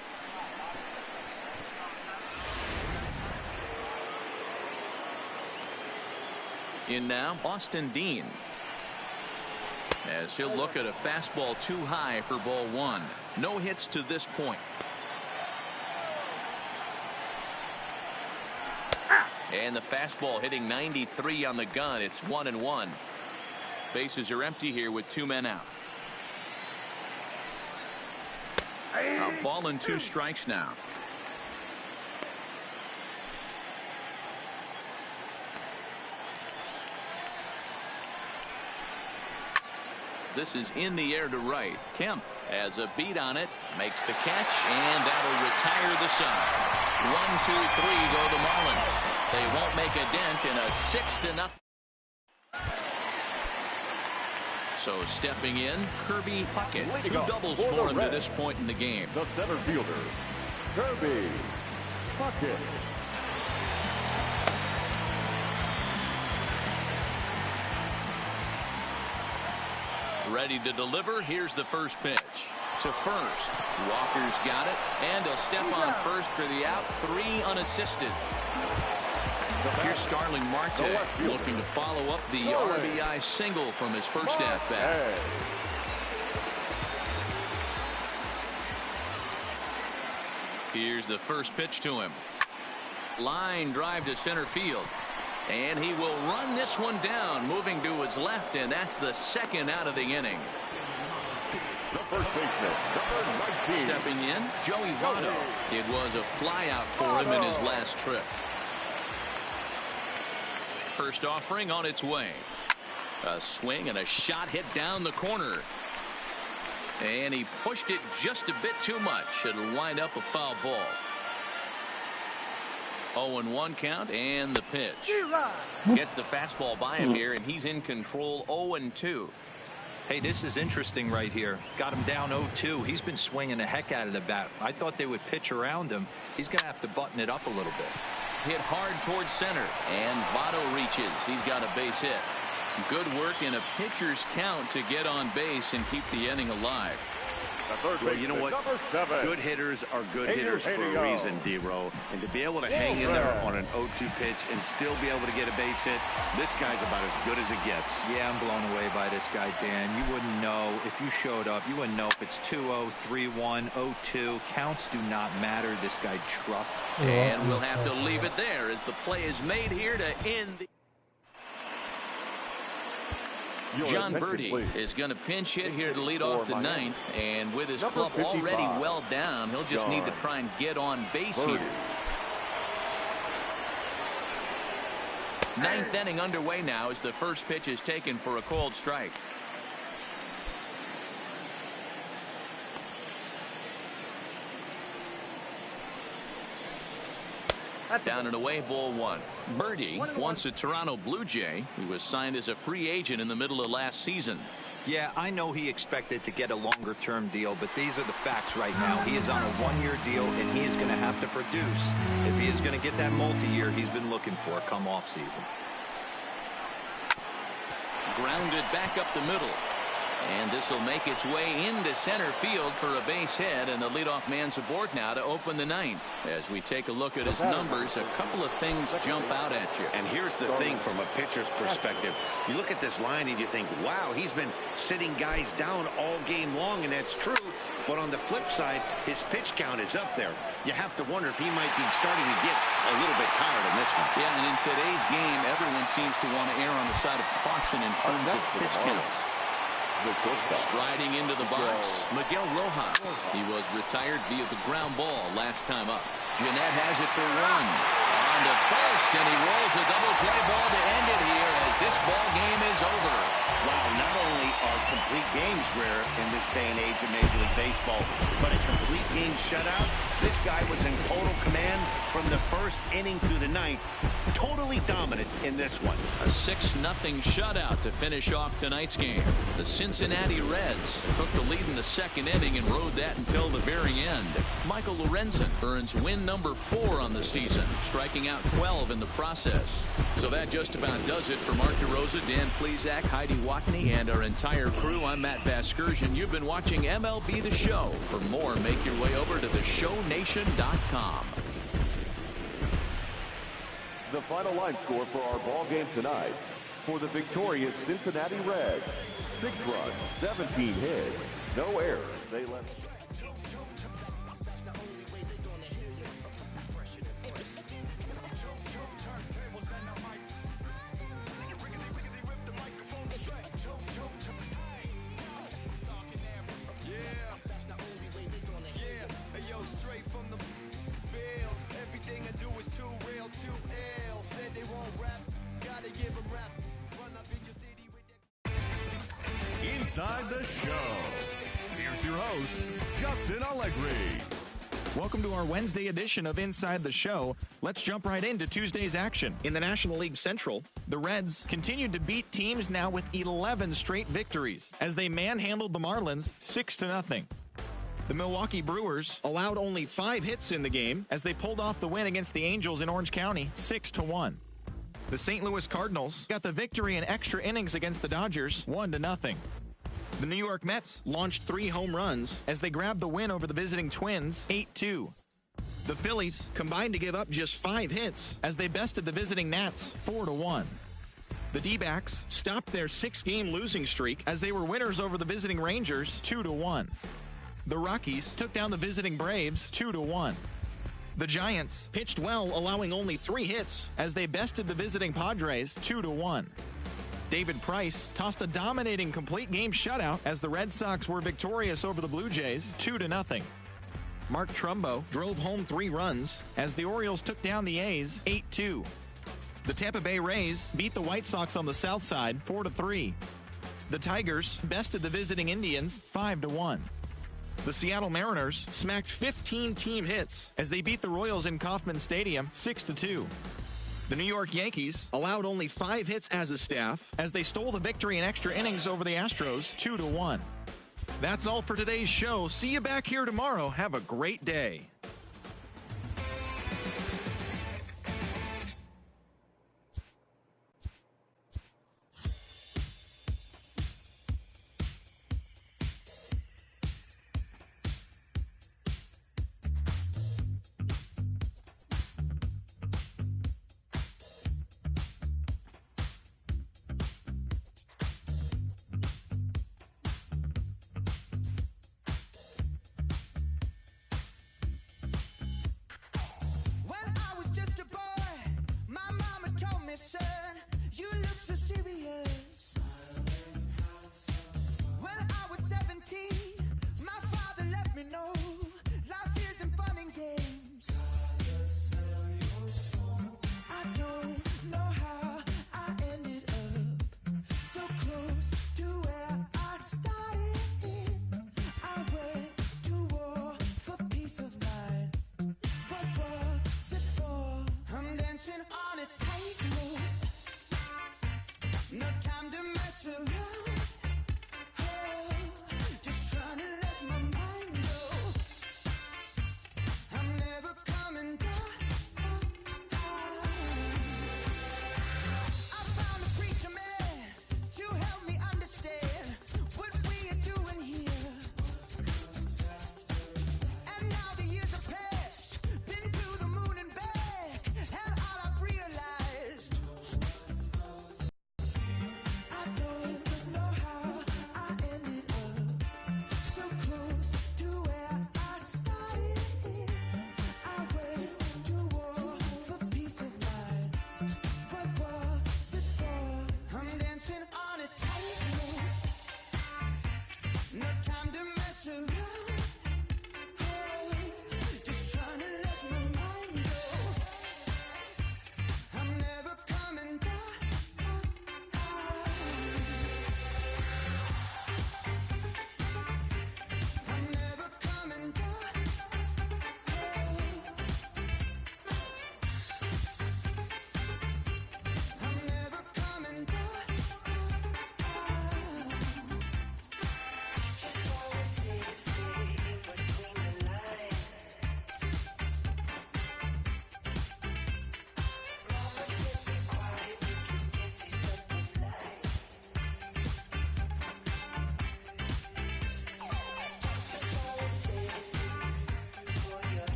In now, Austin Dean. As he'll look at a fastball too high for ball 1. No hits to this point. And the fastball hitting 93 on the gun. It's 1-1. Bases are empty here with 2 men out. A ball and 2 strikes now. This is in the air to right. Kemp has a beat on it, makes the catch, and that'll retire the side. 1-2-3 go the Marlins. They won't make a dent in a 6-0. So stepping in, Kirby Puckett. 2 doubles for him to this point in the game. The center fielder, Kirby Puckett. Ready to deliver. Here's the first pitch. To first. Walker's got it. And he'll step on first for the out. 3 unassisted. Here's Starling Marte looking to follow up the RBI single from his first at-bat. Here's the first pitch to him. Line drive to center field. And he will run this one down, moving to his left, and that's the 2nd out of the inning. The first baseman, number 19. Stepping in, Joey Votto. It was a flyout for him in his last trip. First offering on its way. A swing and a shot hit down the corner. And he pushed it just a bit too much. It'll wind up a foul ball. 0-1 count, and the pitch. Gets the fastball by him here, and he's in control. 0-2. Hey, this is interesting right here. Got him down 0-2. He's been swinging the heck out of the bat. I thought they would pitch around him. He's going to have to button it up a little bit. Hit hard towards center, and Votto reaches. He's got a base hit. Good work in a pitcher's count to get on base and keep the inning alive. Well, you know what? Good hitters are good hitters for a reason, D-Row. And to be able to hang in there on an 0-2 pitch and still be able to get a base hit, this guy's about as good as it gets. Yeah, I'm blown away by this guy, Dan. You wouldn't know if you showed up. You wouldn't know if it's 2-0, 3-1, 0-2. Counts do not matter. This guy trusts. And we'll have to leave it there as the play is made here to end the... John Birdie is going to pinch hit here to lead off the 9th, and with his club already well down, he'll just need to try and get on base here. 9th inning underway now as the first pitch is taken for a called strike. Down and away, ball 1. Birdie, once a Toronto Blue Jay, he was signed as a free agent in the middle of last season. Yeah, I know he expected to get a longer-term deal, but these are the facts right now. He is on a 1-year deal, and he is going to have to produce if he is going to get that multi-year he's been looking for come off-season. Grounded back up the middle. And this will make its way into center field for a base hit, and the leadoff man's aboard now to open the 9th. As we take a look at his numbers, a couple of things jump out at you. And here's the thing from a pitcher's perspective. You look at this line and you think, wow, he's been sitting guys down all game long, and that's true. But on the flip side, his pitch count is up there. You have to wonder if he might be starting to get a little bit tired of this one. Yeah, and in today's game, everyone seems to want to err on the side of caution in terms of pitch counts. Striding into the box, Miguel Rojas. He was retired via the ground ball last time up. Jeanette has it for one. On to first, and he rolls a double play ball to end it here as this ball game is over. Wow, not only are complete games rare in this day and age of Major League Baseball, but a complete game shutout. This guy was in total command from the first inning through the ninth. Totally dominant in this one. A 6-0 shutout to finish off tonight's game. The Cincinnati Reds took the lead in the second inning and rode that until the very end. Michael Lorenzen earns win number 4 on the season, striking out 12 in the process. So that just about does it for Mark DeRosa, Dan Plesac, Heidi Watney, and our entire crew. I'm Matt Vasgersian. You've been watching MLB The Show. For more, make your way over to theshownation.com. The final line score for our ball game tonight. For the victorious Cincinnati Reds, 6 runs, 17 hits, no errors. They left. Inside the Show. Here's your host, Justin Allegri. Welcome to our Wednesday edition of Inside the Show. Let's jump right into Tuesday's action. In the National League Central, the Reds continued to beat teams now with 11 straight victories as they manhandled the Marlins 6-0. The Milwaukee Brewers allowed only 5 hits in the game as they pulled off the win against the Angels in Orange County 6-1. The St. Louis Cardinals got the victory in extra innings against the Dodgers 1-0. The New York Mets launched 3 home runs as they grabbed the win over the visiting Twins 8-2. The Phillies combined to give up just 5 hits as they bested the visiting Nats 4-1. The D-backs stopped their 6-game losing streak as they were winners over the visiting Rangers 2-1. The Rockies took down the visiting Braves 2-1. The Giants pitched well, allowing only 3 hits as they bested the visiting Padres 2-1. David Price tossed a dominating complete game shutout as the Red Sox were victorious over the Blue Jays 2-0. Mark Trumbo drove home 3 runs as the Orioles took down the A's 8-2. The Tampa Bay Rays beat the White Sox on the south side 4-3. The Tigers bested the visiting Indians 5-1. The Seattle Mariners smacked 15 team hits as they beat the Royals in Kauffman Stadium 6-2. The New York Yankees allowed only 5 hits as a staff as they stole the victory in extra innings over the Astros 2-1. That's all for today's show. See you back here tomorrow. Have a great day.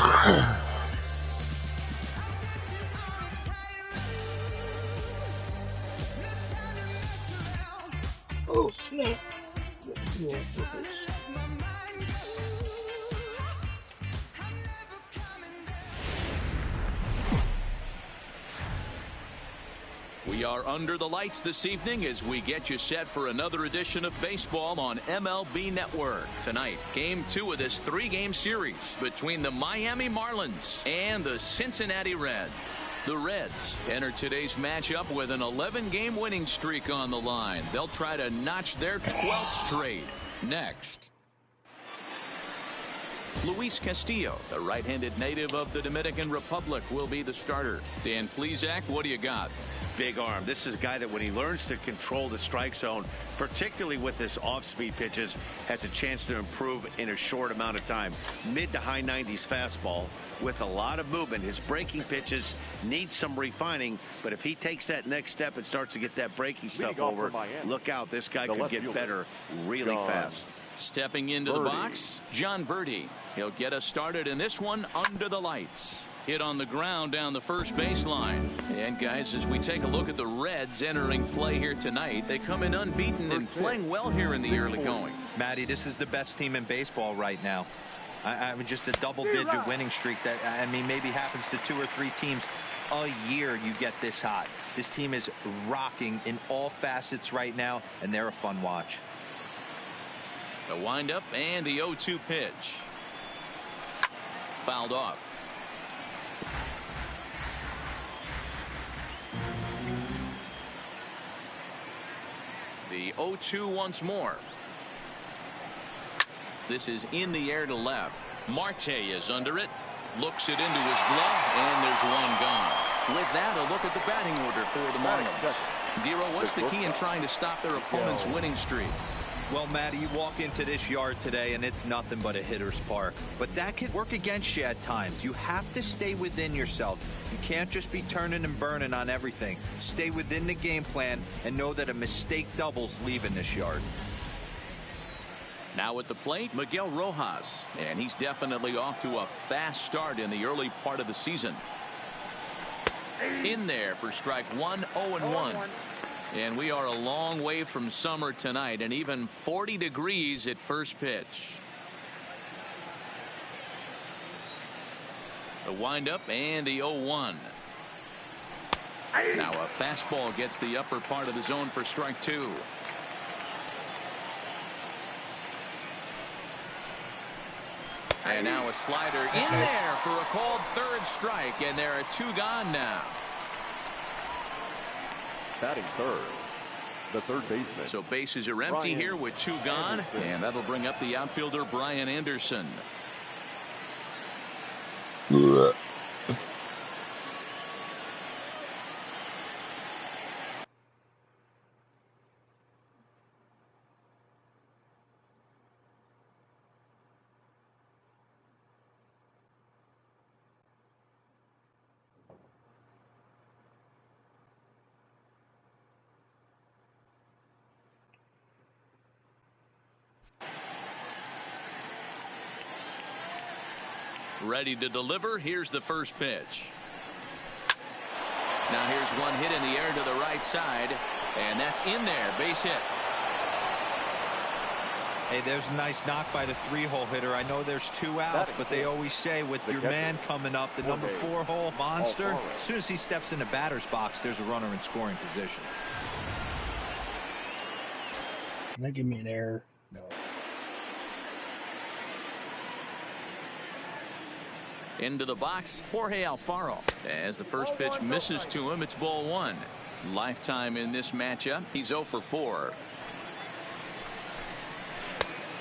Oh, snap. Yeah, We are under the lights this evening as we get you set for another edition of baseball on MLB Network. Tonight, Game 2 of this 3-game series between the Miami Marlins and the Cincinnati Reds. The Reds enter today's matchup with an 11-game winning streak on the line. They'll try to notch their 12th straight. Next, Luis Castillo, the right-handed native of the Dominican Republic, will be the starter. Dan Plesac, what do you got? Big arm. This is a guy that when he learns to control the strike zone, particularly with his off-speed pitches, has a chance to improve in a short amount of time. Mid to high 90s fastball with a lot of movement. His breaking pitches need some refining, but if he takes that next step and starts to get that breaking stuff over, look out. This guy could get better really fast. Stepping into the box, Jon Berti. He'll get us started in this one under the lights. Hit on the ground down the first baseline. And guys, as we take a look at the Reds entering play here tonight, they come in unbeaten and playing well here in the early going. Matty, this is the best team in baseball right now. I mean, just a double-digit winning streak that, I mean, maybe happens to 2 or 3 teams a year. You get this hot. This team is rocking in all facets right now, and they're a fun watch. The windup and the 0-2 pitch. Fouled off. The 0-2 once more. This is in the air to left. Marte is under it. Looks it into his glove, and there's one gone. With that, a look at the batting order for the Marlins. Dero, what's the key in trying to stop their opponent's winning streak? Well, Matty, you walk into this yard today and it's nothing but a hitter's park. But that can work against you at times. You have to stay within yourself. You can't just be turning and burning on everything. Stay within the game plan and know that a mistake doubles leaving this yard. Now at the plate, Miguel Rojas. And he's definitely off to a fast start in the early part of the season. In there for strike 1, 0-1. And we are a long way from summer tonight, and even 40 degrees at first pitch. The windup and the 0-1. Now a fastball gets the upper part of the zone for strike 2. And now a slider in there for a called third strike, and there are 2 gone now. Batting third, the third baseman. So bases are empty here with 2 gone, and that'll bring up the outfielder Brian Anderson. Ready to deliver. Here's the first pitch. Now here's one hit in the air to the right side, and that's in there. Base hit. Hey, there's a nice knock by the 3-hole hitter. I know there's 2 outs, but they always say with your man coming up, the number 4-hole monster, as soon as he steps in the batter's box, there's a runner in scoring position. Can they give me an error? No. Into the box, Jorge Alfaro. As the first pitch misses to him, it's ball 1. Lifetime in this matchup, he's 0 for 4.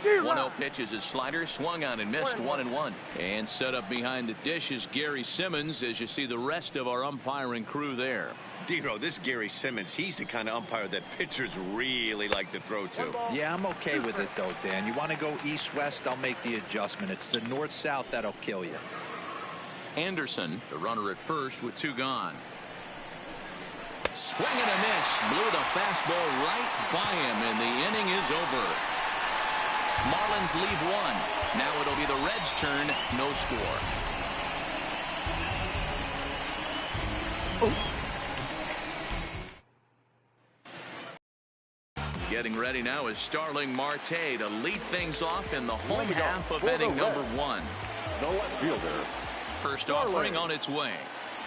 1-0 pitch is his slider, swung on and missed, 1-1. And set up behind the dish is Gary Simmons, as you see the rest of our umpiring crew there. Dero, this Gary Simmons, he's the kind of umpire that pitchers really like to throw to. Yeah, I'm okay with it, though, Dan. You want to go east-west, I'll make the adjustment. It's the north-south that'll kill you. Anderson, the runner at first with 2 gone. Swing and a miss. Blew the fastball right by him, and the inning is over. Marlins lead 1. Now it'll be the Reds' turn. No score. Getting ready now is Starling Marte to lead things off in the home half of inning number 1. The left fielder. First offering on its way.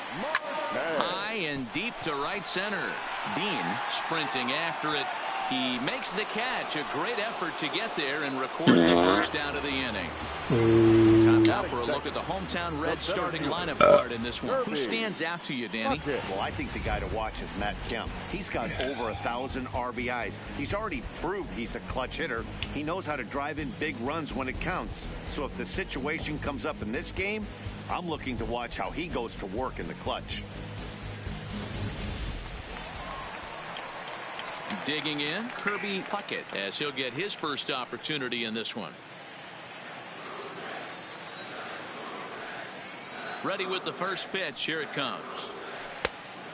High and deep to right center. Dean sprinting after it. He makes the catch. A great effort to get there and record the first out of the inning. Time now for a look at the hometown Reds starting lineup card in this one. Who stands out to you, Danny? Well, I think the guy to watch is Matt Kemp. He's got over 1,000 RBIs. He's already proved he's a clutch hitter. He knows how to drive in big runs when it counts. So if the situation comes up in this game, I'm looking to watch how he goes to work in the clutch. Digging in, Kirby Puckett, as he'll get his first opportunity in this one. Ready with the first pitch. Here it comes.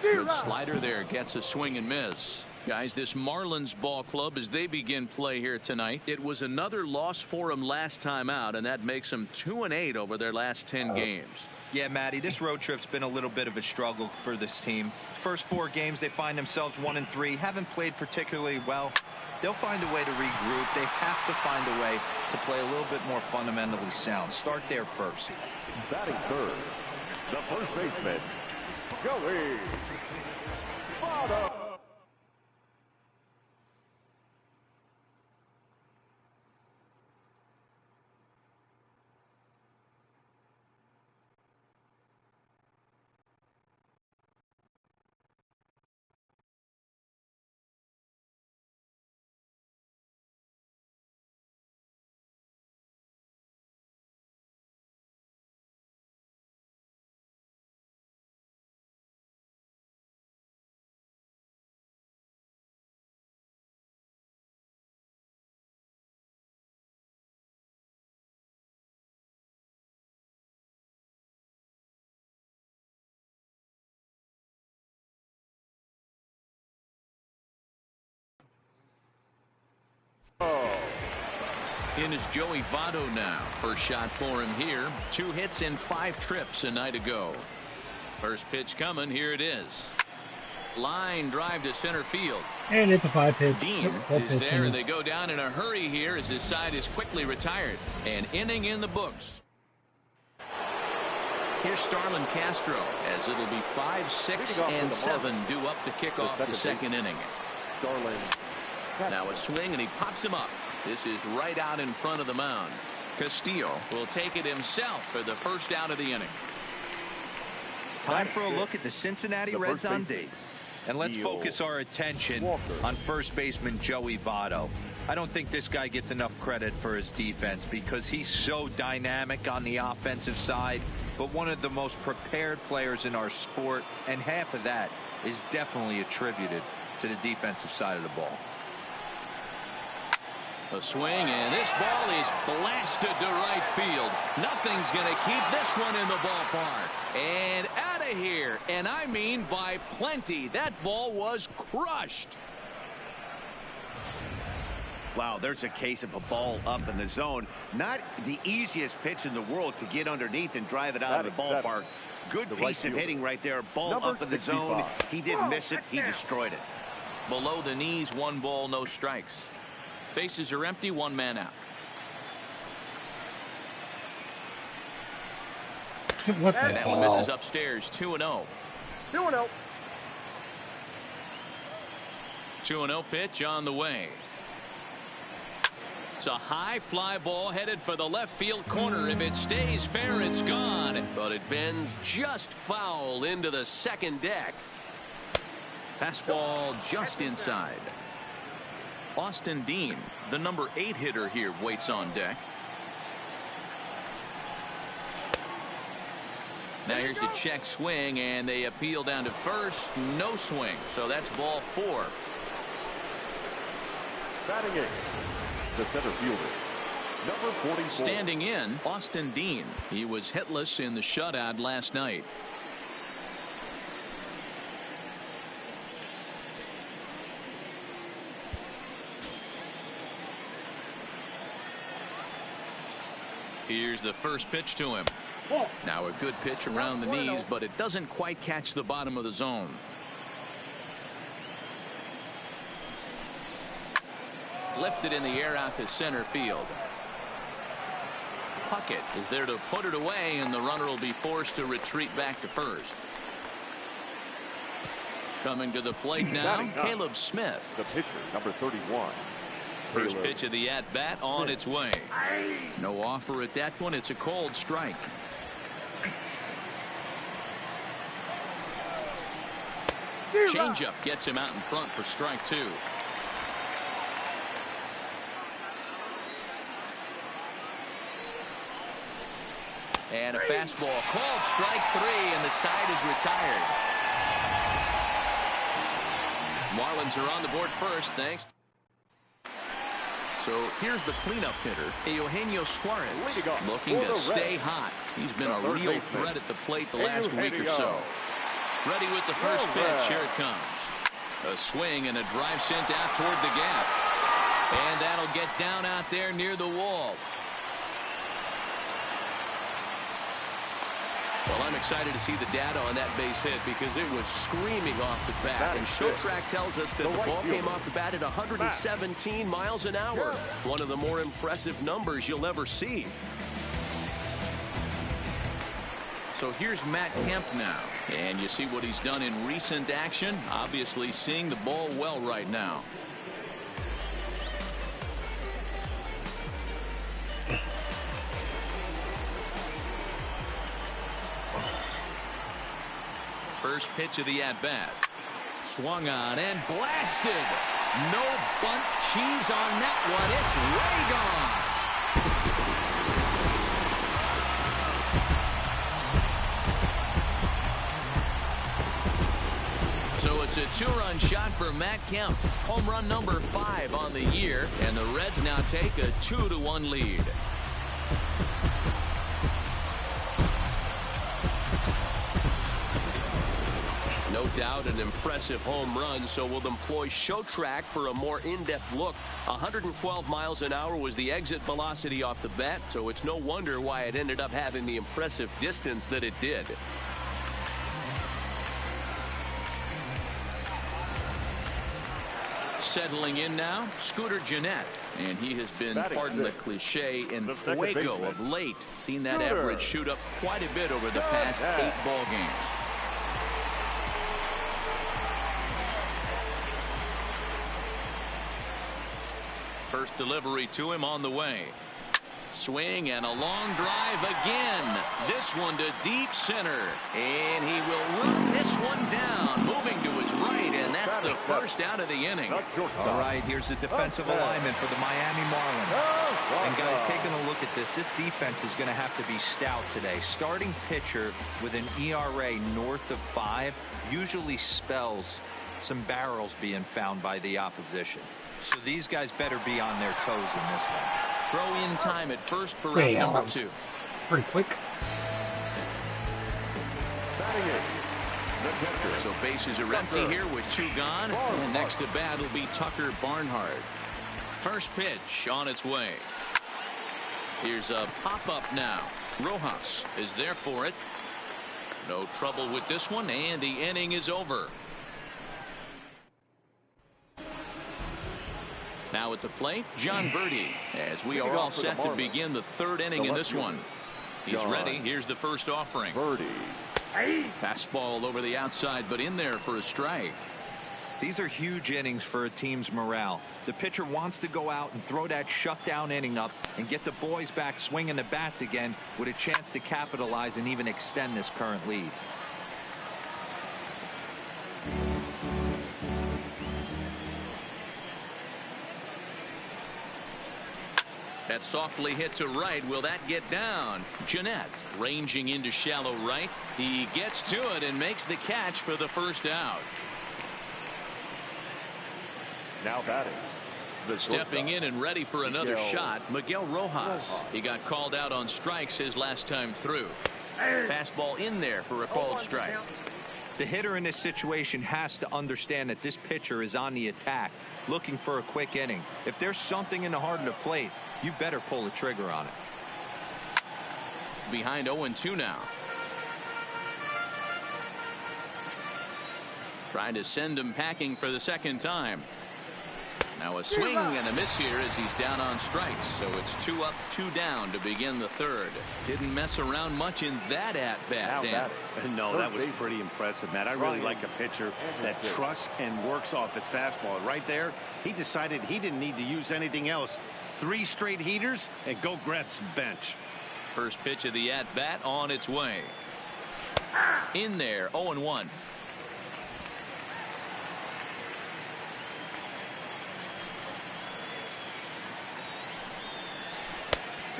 Good slider there. Gets a swing and miss. Guys, this Marlins ball club, as they begin play here tonight, it was another loss for them last time out, and that makes them 2-8 over their last 10 games. Yeah, Matty, this road trip's been a little bit of a struggle for this team. First 4 games, they find themselves 1-3. Haven't played particularly well. They'll find a way to regroup. They have to find a way to play a little bit more fundamentally sound. Start there first. Batting third, the first baseman, Joey Votto. In is Joey Votto now. First shot for him here. 2 hits in 5 trips a night ago. First pitch coming. Here it is. Line drive to center field. And it's a 5-pitch. Dean is there, and they go down in a hurry here as his side is quickly retired. An inning in the books. Here's Starlin Castro, as it'll be 5, 6, and 7 due up to kick off the second inning. Now a swing, and he pops him up. This is right out in front of the mound. Castillo will take it himself for the first out of the inning. Time for a look at the Cincinnati Reds on D. And let's focus our attention on first baseman Joey Votto. I don't think this guy gets enough credit for his defense because he's so dynamic on the offensive side, but one of the most prepared players in our sport, and half of that is definitely attributed to the defensive side of the ball. A swing, and this ball is blasted to right field. Nothing's going to keep this one in the ballpark. And out of here, and I mean by plenty. That ball was crushed. Wow, there's a case of a ball up in the zone. Not the easiest pitch in the world to get underneath and drive it out of the ballpark. Good piece of hitting right there. Ball up in the zone. He didn't miss it. He destroyed it. Below the knees, 1 ball, no strikes. Bases are empty, 1 man out. What the and that one misses upstairs. 2-0. 2-0. 2-0 pitch on the way. It's a high fly ball headed for the left field corner. If it stays fair, it's gone. But it bends just foul into the second deck. Fastball just inside. Austin Dean, the number 8 hitter here, waits on deck. Now here's a check swing, and they appeal down to first. No swing, so that's ball 4. Batting 8, the center fielder, number 44. Standing in, Austin Dean. He was hitless in the shutout last night. Here's the first pitch to him. Now a good pitch around the knees, but it doesn't quite catch the bottom of the zone. Lifted in the air out to center field. Puckett is there to put it away, and the runner will be forced to retreat back to first. Coming to the plate now, Caleb Smith. The pitcher, number 31. First pitch of the at-bat on its way. No offer at that one. It's a cold strike. Changeup gets him out in front for strike two. And a fastball called strike three, and the side is retired. Marlins are on the board first, thanks. So here's the cleanup hitter, Eugenio Suarez, looking to stay hot. He's been a real threat at the plate the last week or so. Ready with the first pitch. Here it comes. A swing and a drive sent out toward the gap. And that'll get down out there near the wall. Well, I'm excited to see the data on that base hit because it was screaming off the bat. And ShowTrack tells us that the ball came off the bat at 117 miles an hour. One of the more impressive numbers you'll ever see. So here's Matt Kemp now. And you see what he's done in recent action. Obviously seeing the ball well right now. First pitch of the at-bat. Swung on and blasted. No bunt cheese on that one. It's way gone. So it's a two-run shot for Matt Kemp. Home run number 5 on the year. And the Reds now take a 2-1 lead. No doubt an impressive home run, so we'll employ ShowTrack for a more in-depth look. 112 miles an hour was the exit velocity off the bat, so it's no wonder why it ended up having the impressive distance that it did. Settling in now, Scooter Gennett. And he has been, pardon the cliche, in fuego of late. Seen that average shoot up quite a bit over the past 8 ball games. First delivery to him on the way. Swing and a long drive again. This one to deep center. And he will run this one down. Moving to his right, and that's the first out of the inning. All right, here's the defensive alignment for the Miami Marlins. And guys, taking a look at this defense is going to have to be stout today. Starting pitcher with an ERA north of 5 usually spells some barrels being found by the opposition. So these guys better be on their toes in this one. Throw in time at first for round number 2. Pretty quick. So bases are empty here with 2 gone. And next to bat will be Tucker Barnhart. First pitch on its way. Here's a pop-up now. Rojas is there for it. No trouble with this one, and the inning is over. Now at the plate, John Birdie, as we are all set to begin the 3rd inning in this one. He's ready. Here's the first offering. Fastball over the outside, but in there for a strike. These are huge innings for a team's morale. The pitcher wants to go out and throw that shutdown inning up and get the boys back swinging the bats again with a chance to capitalize and even extend this current lead. That softly hit to right. Will that get down? Gennett ranging into shallow right. He gets to it and makes the catch for the first out. Now batting. Stepping in and ready for another shot, Miguel Rojas. He got called out on strikes his last time through. Fastball in there for a called strike. The hitter in this situation has to understand that this pitcher is on the attack, looking for a quick inning. If there's something in the heart of the plate, you better pull the trigger on it. behind 0-2 now. Trying to send him packing for the second time. Now a swing and a miss here as he's down on strikes. So it's 2 up, 2 down to begin the third. Didn't mess around much in that at-bat, Dan. No, that was pretty impressive, Matt. I really like a pitcher that trusts and works off his fastball. Right there, he decided he didn't need to use anything else. 3 straight heaters and go grab some bench. First pitch of the at-bat on its way. In there, 0-1.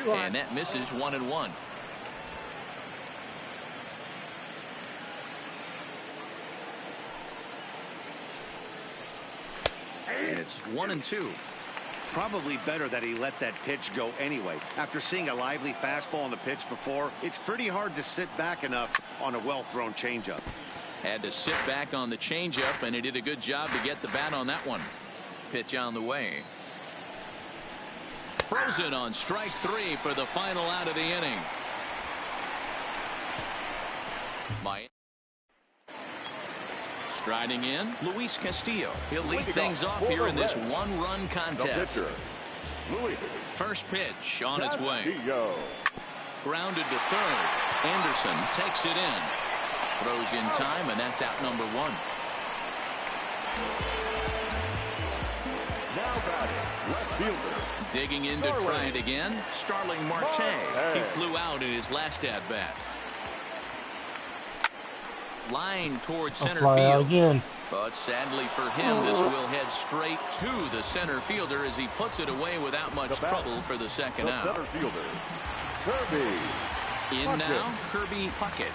And that misses 1-1. And it's 1-2. Probably better that he let that pitch go anyway. After seeing a lively fastball on the pitch before, it's pretty hard to sit back enough on a well-thrown changeup. Had to sit back on the changeup, and he did a good job to get the bat on that one. Pitch on the way. Frozen on strike 3 for the final out of the inning. Striding in, Luis Castillo. He'll lead things off here in this 1-run contest. First pitch on its way. Grounded to third. Anderson takes it in. Throws in time, and that's out number 1. Now batting, left fielder. Digging in to try it again, Starling Marte. He flew out in his last at-bat. Line towards center field. Again. But sadly for him, this will head straight to the center fielder as he puts it away without much trouble for the second out. Center fielder, Kirby In now, Kirby Puckett.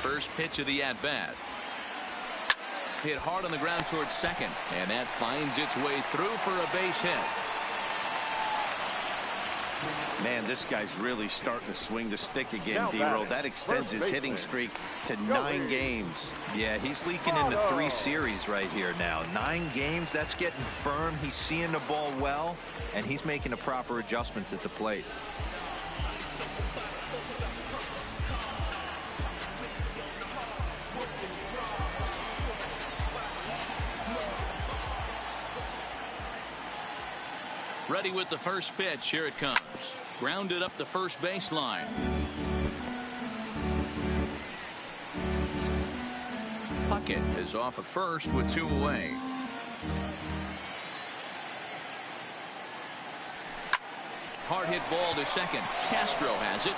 First pitch of the at-bat. Hit hard on the ground towards second, and that finds its way through for a base hit. Man, this guy's really starting to swing the stick again, D-Roll. That extends his hitting streak to 9 games. Yeah, he's leaking into 3 series right here now. 9 games, that's getting firm. He's seeing the ball well, and he's making the proper adjustments at the plate. Ready with the first pitch. Here it comes. Grounded up the first baseline. Puckett is off at first with 2 away. Hard hit ball to second. Castro has it.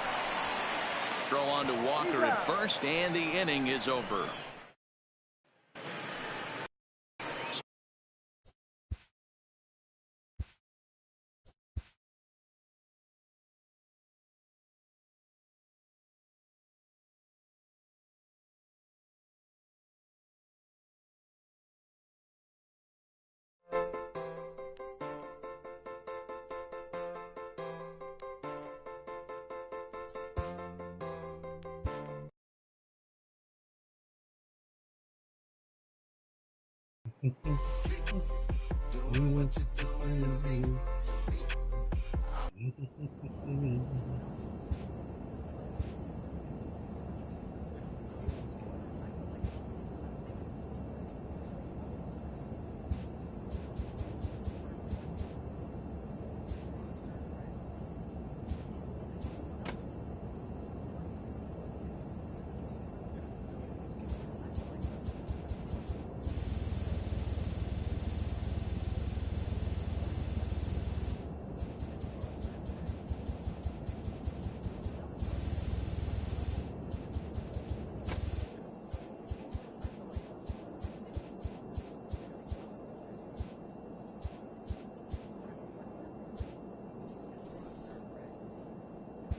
Throw on to Walker at first, and the inning is over.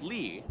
Lee.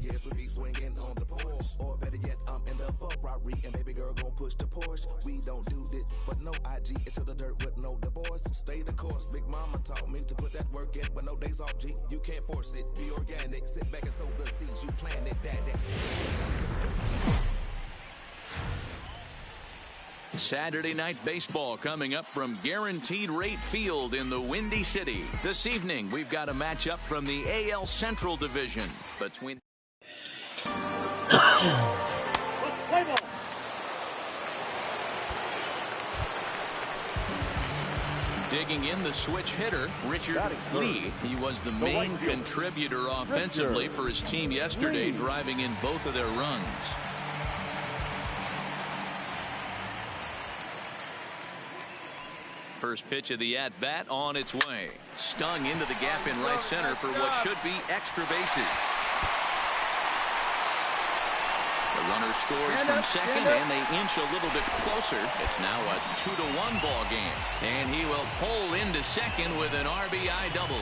yes, we be swinging on the porch. Or better yet, I'm in the Ferrari and baby girl gon' push the Porsche. We don't do this for no IG, it's to the dirt with no divorce. Stay the course, big mama taught me to put that work in, but no days off, G. You can't force it, be organic. Sit back and sow the seeds, you plant it, that. Saturday night baseball coming up from Guaranteed Rate Field in the Windy City. This evening, we've got a matchup from the AL Central Division between... Digging in the switch hitter, Richard Lee. He was the main contributor offensively for his team yesterday, driving in both of their runs. First pitch of the at-bat on its way. Stung into the gap in right center for what should be extra bases. The runner scores from second, and they inch a little bit closer. It's now a 2-1 ball game. And he will pull into second with an RBI double.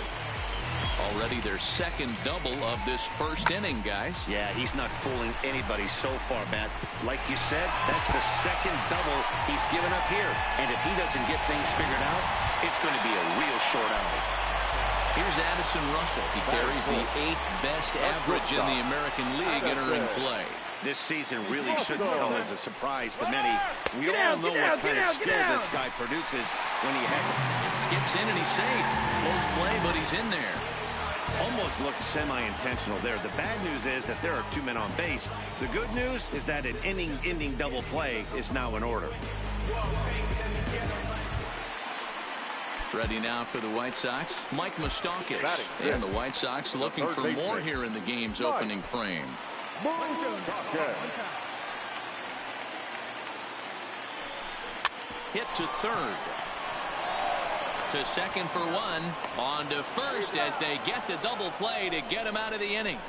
Already their second double of this first inning, guys. Yeah, he's not fooling anybody so far, Matt. Like you said, that's the second double he's given up here. And if he doesn't get things figured out, it's going to be a real short outing. Here's Addison Russell. He carries the 8th best average in the American League entering play. This season really shouldn't come as a surprise to many. We all know what kind of skill this guy produces when he has it. Skips in and he's safe. Close play, but he's in there. Almost looked semi-intentional there. The bad news is that there are 2 men on base. The good news is that an inning-ending double play is now in order. Ready now for the White Sox, Mike Moustakas. And the White Sox looking for more here in the game's opening frame. Hit to third. To second for one. On to first as they get the double play to get him out of the inning.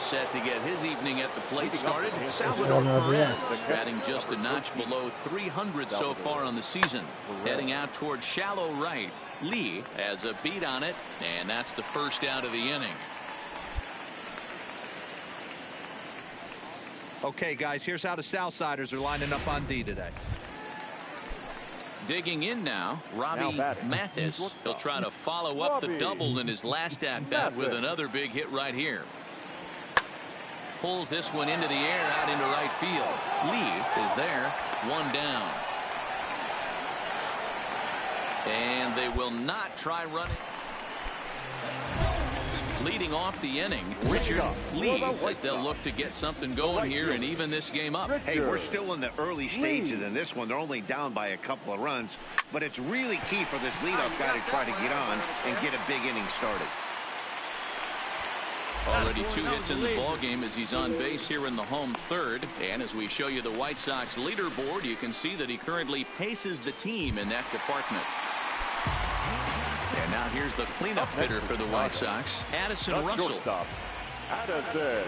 Set to get his evening at the plate started. Salvador Perez batting just a notch below 300 so far on the season. Heading out towards shallow right. Lee has a beat on it, and that's the first out of the inning. Okay, guys, here's how the Southsiders are lining up on D today. Digging in now, Robbie Mathis. He'll try to follow up the double in his last at-bat with another big hit right here. Pulls this one into the air out into right field. Lee is there, one down. And they will not try running. Leading off the inning, Richard Lee, as they'll look to get something going here and even this game up. Hey, we're still in the early stages in this one. They're only down by a couple of runs, but it's really key for this leadoff guy to try to get on and get a big inning started. Already 2 hits in the ballgame as he's on base here in the home third. And as we show you the White Sox leaderboard, you can see that he currently paces the team in that department. And now here's the cleanup hitter for the White Sox, Addison Russell. Addison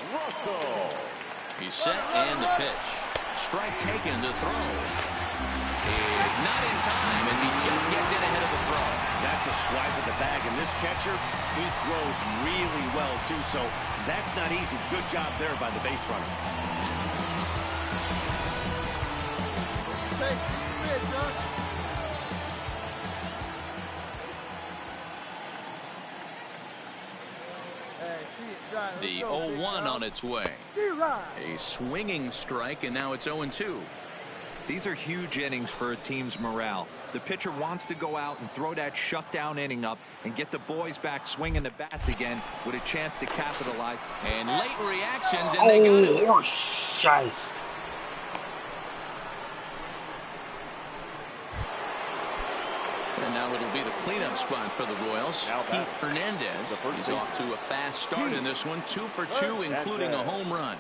Russell. He's set and the pitch. Strike taken to throw. Not in time as he just gets in ahead of the throw. That's a swipe of the bag, and this catcher, he throws really well too, so that's not easy. Good job there by the base runner. The 0-1 on its way. A swinging strike, and now it's 0-2. These are huge innings for a team's morale. The pitcher wants to go out and throw that shutdown inning up and get the boys back swinging the bats again with a chance to capitalize. And late reactions, and they got it. And now it'll be the cleanup spot for the Royals. Pete Hernandez is off to a fast start in this one. 2 for 2, including a home run.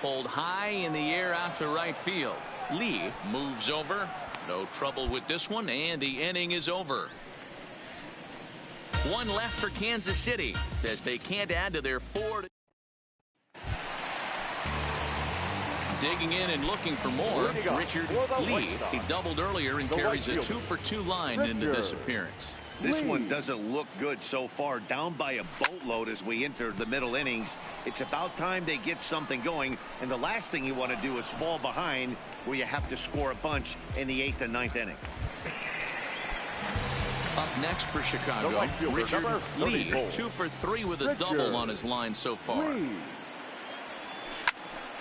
Pulled high in the air out to right field. Lee moves over. No trouble with this one, and the inning is over. 1 left for Kansas City as they can't add to their 4. Digging in and looking for more, Richard Lee. He doubled earlier and carries a 2 for 2 line into this appearance. This one doesn't look good so far. Down by a boatload as we enter the middle innings. It's about time they get something going. And the last thing you want to do is fall behind where you have to score a bunch in the 8th and 9th inning. Up next for Chicago, Richard Lee. 2 for 3 with a double on his line so far.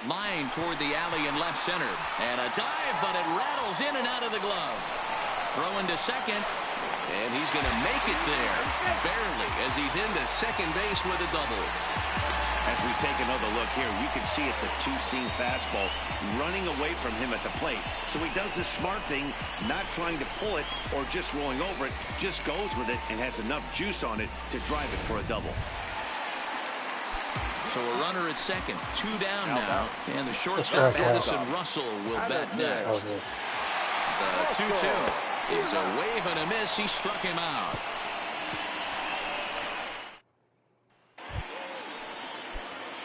Line toward the alley in left center. And a dive, but it rattles in and out of the glove. Throw into second. And he's going to make it there, barely, as he's into second base with a double. As we take another look here, you can see it's a two-seam fastball running away from him at the plate. So he does the smart thing, not trying to pull it or just rolling over it, just goes with it and has enough juice on it to drive it for a double. So a runner at second, 2 down now, and the shortstop Addison Russell will bat next. The 2-2. Is a wave and a miss. He struck him out.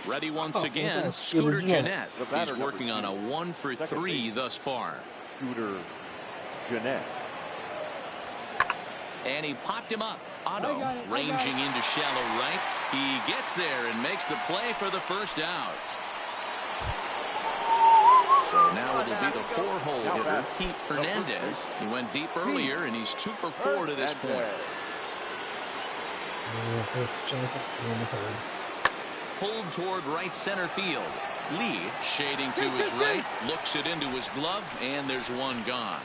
Ready once again, Scooter Gennett. He's working on a 1 for 3 thus far. Scooter Gennett. And he popped him up. Otto ranging into shallow right. He gets there and makes the play for the first out. So now it'll be the 4-hole hitter, Pete Hernandez. He went deep earlier, and he's 2 for 4 to this point. Pulled toward right center field. Lee shading to his right, looks it into his glove, and there's one gone.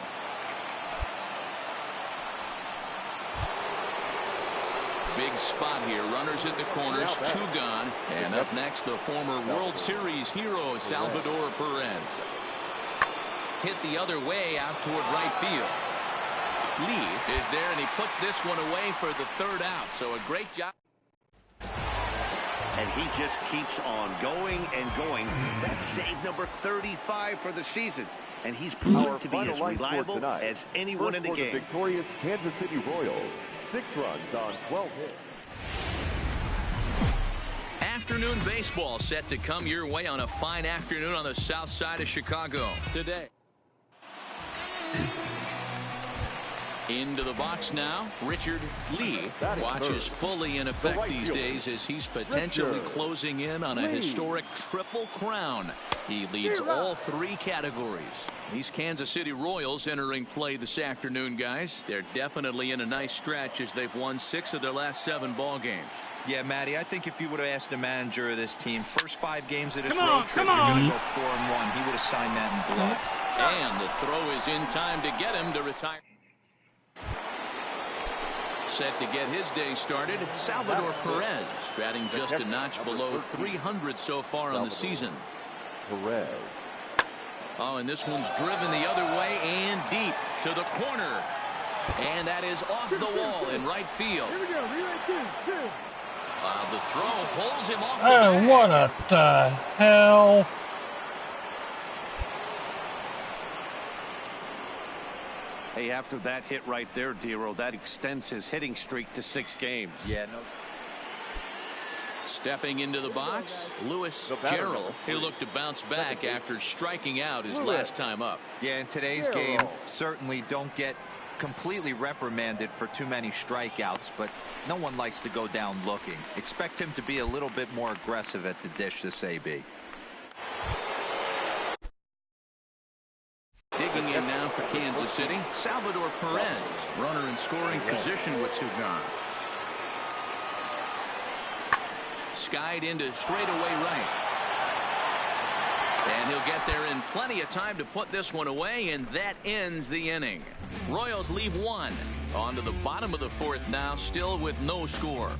Big spot here. Runners at the corners, 2 gone. And up next, the former World Series hero, Salvador Perez. Hit the other way out toward right field. Lee is there, and he puts this one away for the 3rd out. So a great job. And he just keeps on going and going. That's save number 35 for the season. And he's proven to be as reliable as anyone in the game. The victorious Kansas City Royals. 6 runs on 12 hits. Afternoon baseball set to come your way on a fine afternoon on the south side of Chicago today. Into the box now, Richard Lee watches fully in effect these days as he's potentially closing in on a historic triple crown. He leads all 3 categories. These Kansas City Royals entering play this afternoon, guys. They're definitely in a nice stretch as they've won 6 of their last 7 ball games. Yeah, Matty, I think if you would have asked the manager of this team, first 5 games of this road trip, you're going to go 4-1. He would have signed that in blood. And the throw is in time to get him to retire. Set to get his day started, Salvador Perez, batting just a notch below 300 so far on the season. Perez. Oh, and this one's driven the other way and deep to the corner. And that is off the wall in right field. The throw pulls him off the bag. What the hell? Hey, after that hit right there, Dero, that extends his hitting streak to 6 games. Yeah, no. Stepping into the box, Lewis Gerald. He'll look to bounce back after striking out his last time up. Yeah, in today's game, certainly don't get completely reprimanded for too many strikeouts, but no one likes to go down looking. Expect him to be a little bit more aggressive at the dish this AB. Digging in now for Kansas City, Salvador Perez, runner in scoring position with 2 gone. Skied into straightaway right. And he'll get there in plenty of time to put this one away, and that ends the inning. Royals leave 1. On to the bottom of the 4th now, still with no score.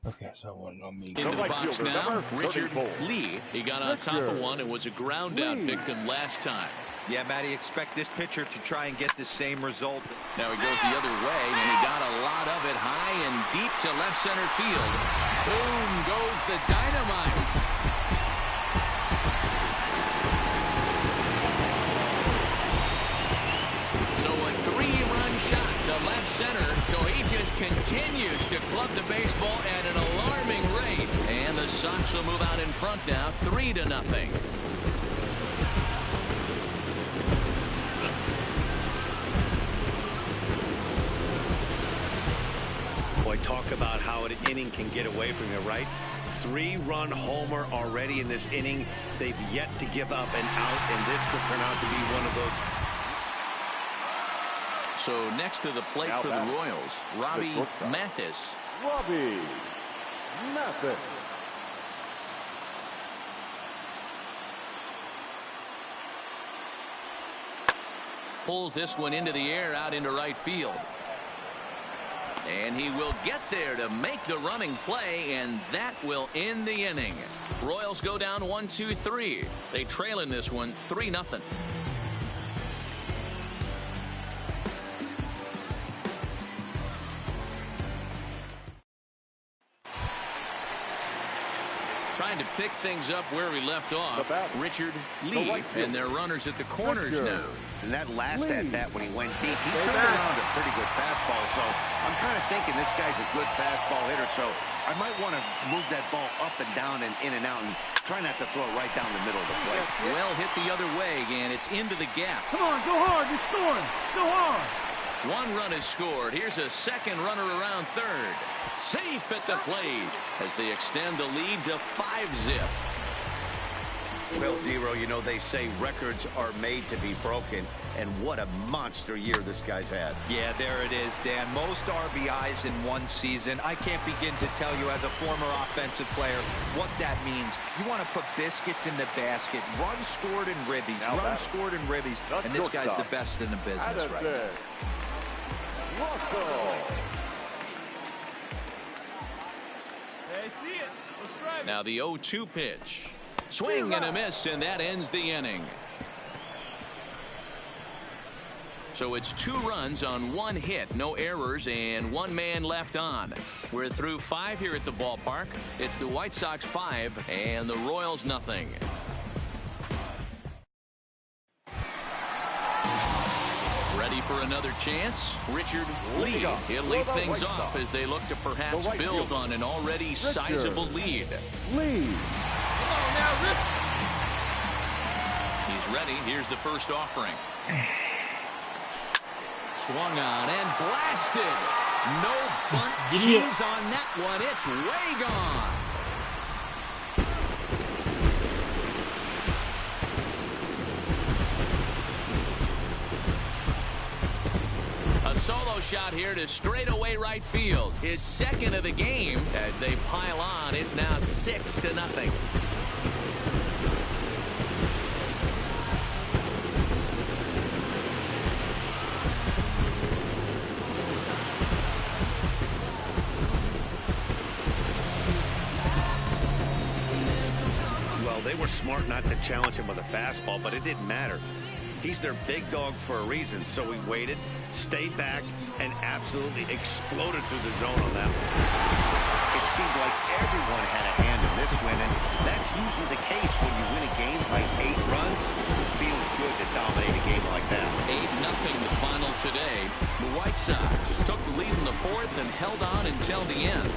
Okay, so it wasn't on me. Into the box now, Richard Lee. He got on top of one and was a ground out victim last time. Yeah, Matty, expect this pitcher to try and get the same result. Now he goes the other way, and he got a lot of it high and deep to left center field. Boom goes the dynamite. So a 3-run shot to left from center, so he just continues to club the baseball at an alarming rate. And the Sox will move out in front now, 3-0. Boy, talk about how an inning can get away from you, right? 3-run homer already in this inning. They've yet to give up an out, and this could turn out to be one of those. So next to the plate for the Royals, Robbie Mathis. Robbie Mathis. Pulls this one into the air out into right field. And he will get there to make the running play, and that will end the inning. Royals go down 1-2-3. They trail in this one 3-0. Trying to pick things up where we left off. Richard Lee and their runners at the corners now. And that last at-bat when he went deep, he turned around a pretty good fastball. So I'm kind of thinking this guy's a good fastball hitter. So I might want to move that ball up and down and in and out and try not to throw it right down the middle of the plate. Well hit the other way, and it's into the gap. Come on, go hard. You're scoring. Go hard. 1 run is scored. Here's a second runner around third. Safe at the plate as they extend the lead to 5-zip. Well, Dero, you know, they say records are made to be broken, and what a monster year this guy's had. Yeah, there it is, Dan. Most RBIs in one season. I can't begin to tell you as a former offensive player what that means. You want to put biscuits in the basket. Runs scored in ribbies. Runs scored in ribbies. And this guy's the best in the business right now. Now the 0-2 pitch. Swing and a miss, and that ends the inning. So it's 2 runs on 1 hit, no errors, and 1 man left on. We're through 5 here at the ballpark. It's the White Sox 5 and the Royals nothing. Ready for another chance? Richard Lee. He'll lead things off as they look to perhaps build on an already sizable lead. Lee. He's ready. Here's the first offering. Swung on and blasted. No bunt cheese on that one. It's way gone. A solo shot here to straightaway right field. His second of the game as they pile on. It's now 6-0. Well, they were smart not to challenge him with a fastball, but it didn't matter. He's their big dog for a reason, so he waited, stayed back, and absolutely exploded through the zone on that one. It seemed like everyone had a hand in this win, and that's usually the case when you win a game by 8 runs. It feels good to dominate a game like that. 8-0 the final today. The White Sox took the lead in the 4th and held on until the end.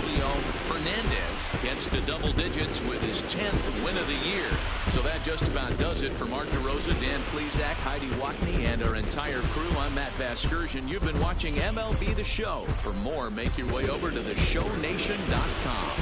Julio Fernandez gets to double digits with his 10th win of the year. So that just about does it for Mark DeRosa, Dan Plesac, Heidi Watney, and our entire crew. I'm Matt Vasgersian. You've been watching MLB The Show. For more, make your way over to theshownation.com.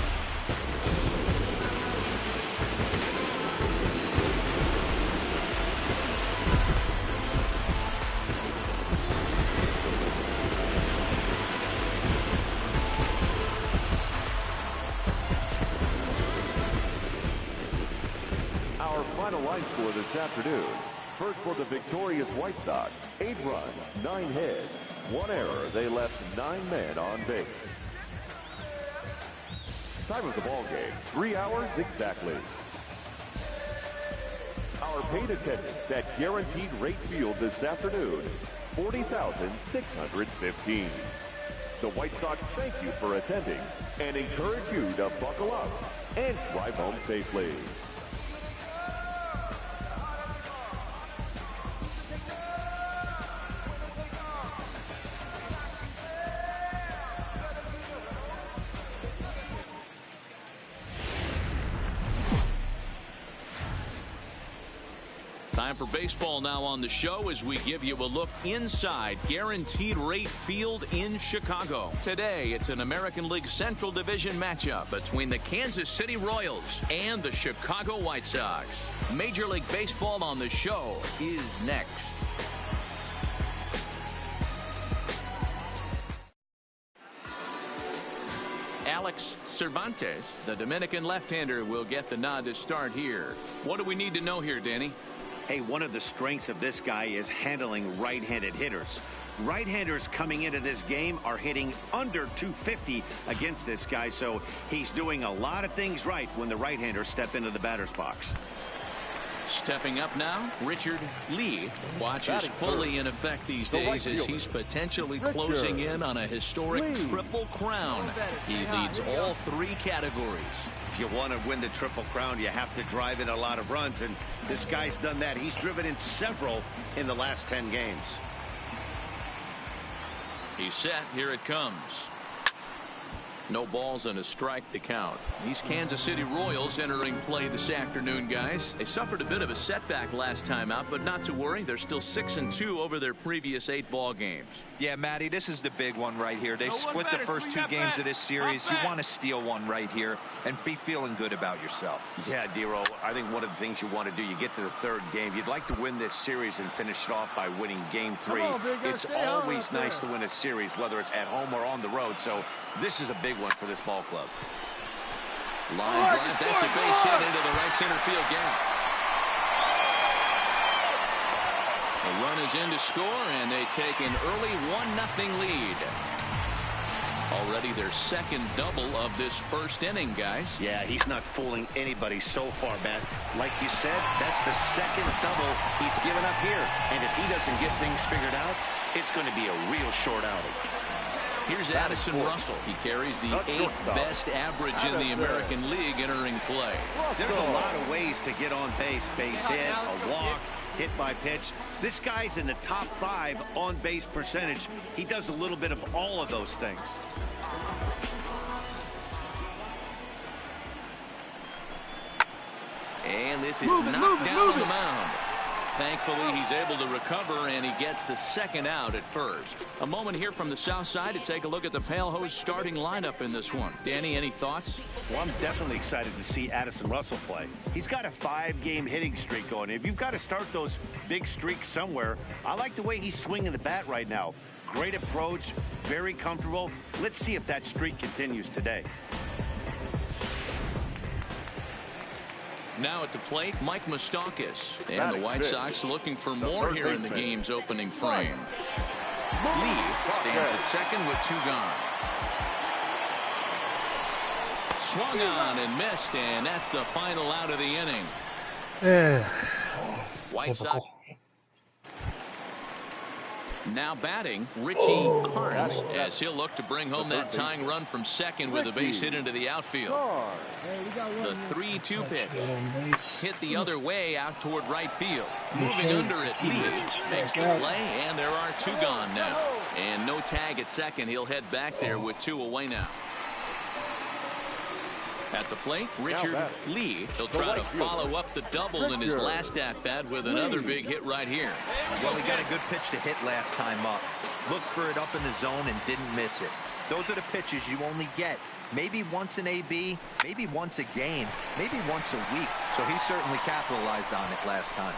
Final line score this afternoon. First for the victorious White Sox, 8 runs, 9 hits, 1 error. They left 9 men on base. Time of the ball game, 3 hours exactly. Our paid attendance at Guaranteed Rate Field this afternoon, 40,615. The White Sox thank you for attending and encourage you to buckle up and drive home safely. Time for baseball now on the show as we give you a look inside Guaranteed Rate Field in Chicago. Today, it's an American League Central Division matchup between the Kansas City Royals and the Chicago White Sox. Major League Baseball on the show is next. Alex Cervantes, the Dominican left-hander, will get the nod to start here. What do we need to know here, Danny? Hey, one of the strengths of this guy is handling right-handed hitters. Right-handers coming into this game are hitting under 250 against this guy, so he's doing a lot of things right when the right-handers step into the batter's box. Stepping up now, Richard Lee. Watch is fully in effect these days as he's potentially closing in on a historic triple crown. He leads all 3 categories. If you want to win the Triple Crown, you have to drive in a lot of runs, and this guy's done that. He's driven in several in the last 10 games. He's set. Here it comes. No balls and a strike to count. These Kansas City Royals entering play this afternoon, guys. They suffered a bit of a setback last time out, but not to worry. They're still 6-2 over their previous 8 ball games. Yeah, Matty, this is the big one right here. They split the first 2 games of this series. You want to steal one right here and be feeling good about yourself. Yeah, Dero, I think one of the things you want to do, you get to the 3rd game, you'd like to win this series and finish it off by winning game 3. It's always nice to win a series, whether it's at home or on the road, so this is a big one for this ball club. Line drive, that's a base hit into the right center field gap. The run is in to score, and they take an early 1-0 lead. Already their 2nd double of this 1st inning, guys. Yeah, he's not fooling anybody so far, Matt. Like you said, that's the 2nd double he's given up here. And if he doesn't get things figured out, it's going to be a real short outing. Here's Addison Russell. He carries the 8th best average in the American League entering play. There's a lot of ways to get on base. Base hit, a walk, hit by pitch. This guy's in the top 5 on base percentage. He does a little bit of all of those things. And this is knocked down on the mound. Thankfully, he's able to recover, and he gets the 2nd out at first. A moment here from the south side to take a look at the Pale Hose starting lineup in this one. Danny, any thoughts? Well, I'm definitely excited to see Addison Russell play. He's got a 5-game hitting streak going. If you've got to start those big streaks somewhere, I like the way he's swinging the bat right now. Great approach, very comfortable. Let's see if that streak continues today. Now at the plate, Mike Moustakas. And the White Sox looking for more here in the game's opening frame. Lee stands at 2nd with 2 gone. Swung on and missed, and that's the final out of the inning. White Sox. Now batting, Richie Carnes, as he'll look to bring home that tying run from 2nd with a base hit into the outfield. The 3-2 pitch hit the other way out toward right field. Moving under it, Lee makes the play, and there are 2 gone now. And no tag at 2nd. He'll head back there with 2 away now. At the plate, Richard Lee. He'll try to follow up the double in his last at-bat with another big hit right here. Well, he got a good pitch to hit last time up. Looked for it up in the zone and didn't miss it. Those are the pitches you only get maybe once in AB, maybe once a game, maybe once a week. So he certainly capitalized on it last time.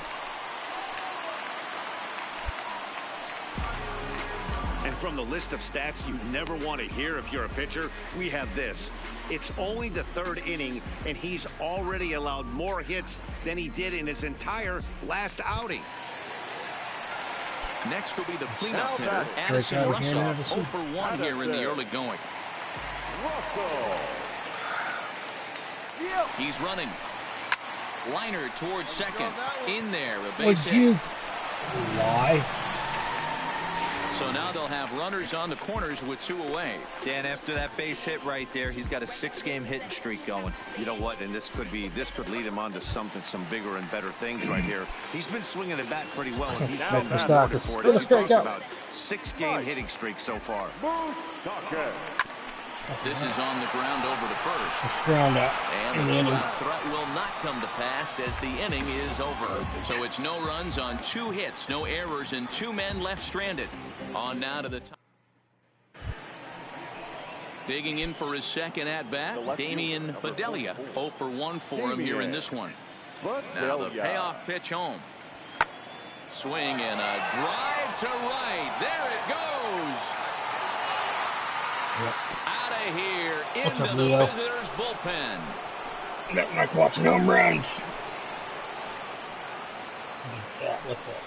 And from the list of stats you never want to hear if you're a pitcher, we have this. It's only the 3rd inning, and he's already allowed more hits than he did in his entire last outing. Next will be the cleanup hitter, Addison Russell, 0 for 1 here in the early going. He's running. Liner towards 2nd. In there, a base hit. Why? So now they'll have runners on the corners with 2 away. Dan, after that base hit right there, he's got a 6-game hitting streak going. You know what? And this could lead him on to some bigger and better things right here. He's been swinging the bat pretty well, and he's been rewarded for it. As you talked about, 6-game hitting streak so far. This is on the ground over to first. It's ground out. And the two-out threat will not come to pass as the inning is over. So it's no runs on 2 hits, no errors, and 2 men left stranded. On now to the top. Digging in for his second at-bat, Damian Bedelia. 0 for 1 for him here in this one. Now the payoff pitch home. Swing and a drive to right. There it goes. Yep. Out of here into the visitors' bullpen. Nothing like watching home runs. What's that?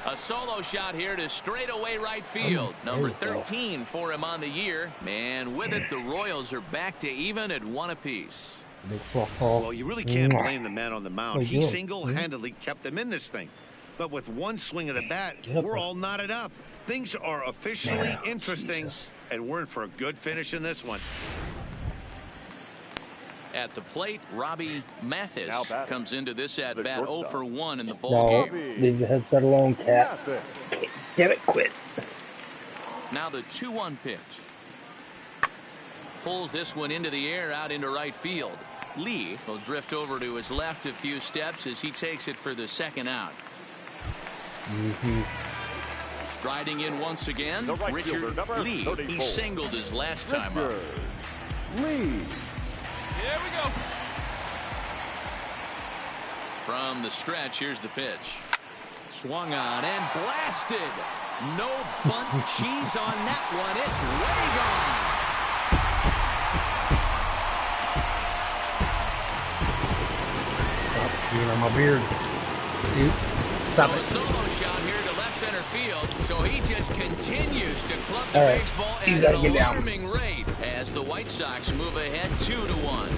A solo shot here to straightaway right field. Number 13 for him on the year. And with it, the Royals are back to even at 1 apiece. Well, you really can't blame the man on the mound. He single-handedly kept them in this thing. But with one swing of the bat, we're all knotted up. Things are officially interesting, and we're in for a good finish in this one. At the plate, Robbie Mathis comes into this at-bat 0 for 1 in the ball game. Leave the headset alone, cat. Damn it, quit. Now the 2-1 pitch. Pulls this one into the air out into right field. Lee will drift over to his left a few steps as he takes it for the second out. Striding in once again, Richard Lee. He singled his last time up. Lee. Here we go. From the stretch, here's the pitch. Swung on and blasted. No bunt cheese on that one. It's way Stop peeing on my beard. Dude, stop it. A solo shot here to left center field, so he just continues to club the baseball at an alarming rate as the White Sox move ahead 2-1.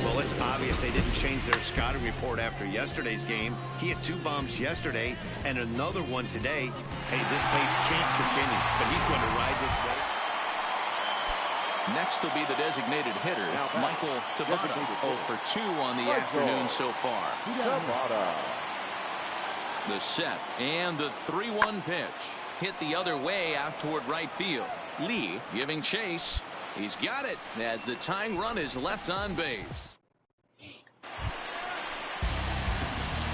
Well, it's obvious they didn't change their scouting report after yesterday's game. He had 2 bombs yesterday and another one today. Hey, this pace can't continue, but he's going to ride this wave. Next will be the designated hitter, Michael Tabata. 0 for 2 on the afternoon so far. The set and the 3-1 pitch. Hit the other way out toward right field. Lee giving chase. He's got it as the tying run is left on base.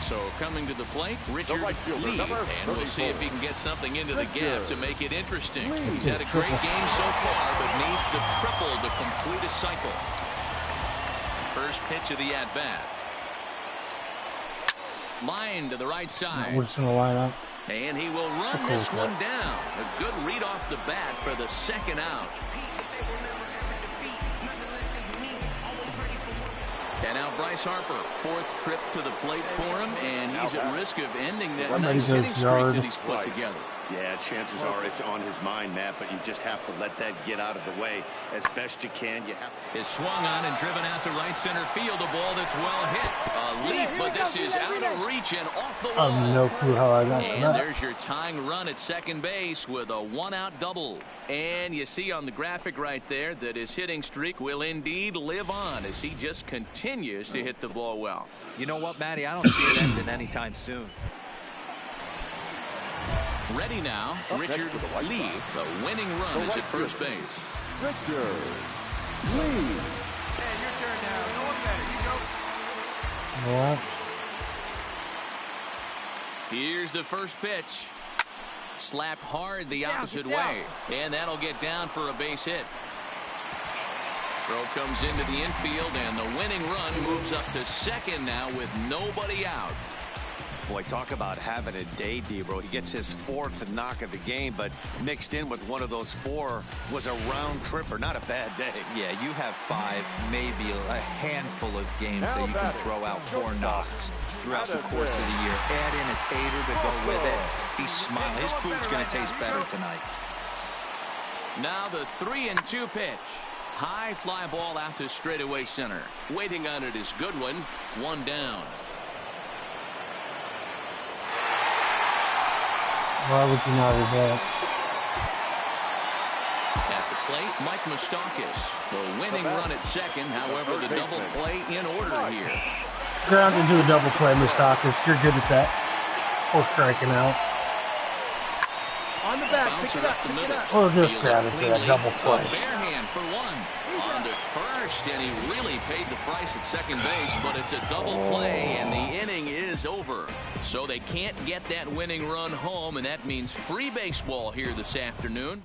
So coming to the plate, Richard Lee, and we'll see if he can get something into the gap to make it interesting. He's had a great game so far, but needs the triple to complete a cycle. First pitch of the at-bat. Line to the right side. We're just going to line up. And he will run this one down. A good read off the bat for the second out. And now Bryce Harper, 4th trip to the plate for him, and he's at risk of ending that nice hitting streak that he's put together. Yeah, chances are it's on his mind, Matt, but you just have to let that get out of the way as best you can. You have to. Is swung on and driven out to right center field. A ball that's well hit. A leap, but this is out of reach and off the wall. I have no clue how I got that. And there's your tying run at second base with a 1-out double. And you see on the graphic right there that his hitting streak will indeed live on as he just continues to hit the ball well. You know what, Matty? I don't see it ending anytime soon. Ready now, Richard Lee. The winning run is at first base. Richard Lee. Hey, your turn now. No one better. You go. What? Here's the first pitch. Slapped hard the opposite way. And that'll get down for a base hit. Throw comes into the infield, and the winning run moves up to second now with nobody out. Boy, talk about having a day, Debro. He gets his 4th knock of the game, but mixed in with one of those 4 was a round tripper. Not a bad day. Yeah, you have 5, maybe a handful of games that you can throw out 4 knocks throughout the course of the year. Add in a tater to go with it. He's smiling. His food's going to taste better tonight. Now the 3-2 pitch. High fly ball out to straightaway center. Waiting on it is Goodwin. 1 down. Why would you not have that? At the plate, Mike Moustakas. The winning run at second, however, the double play in order here. Ground into a double play, Moustakas. You're good at that. Or striking out. On the back, Bouncer up the middle. Or just ground into that double play. A bare hand for one. On to first, and he really paid the price at second base, but it's a double play, and the inning is over. So they can't get that winning run home, and that means free baseball here this afternoon.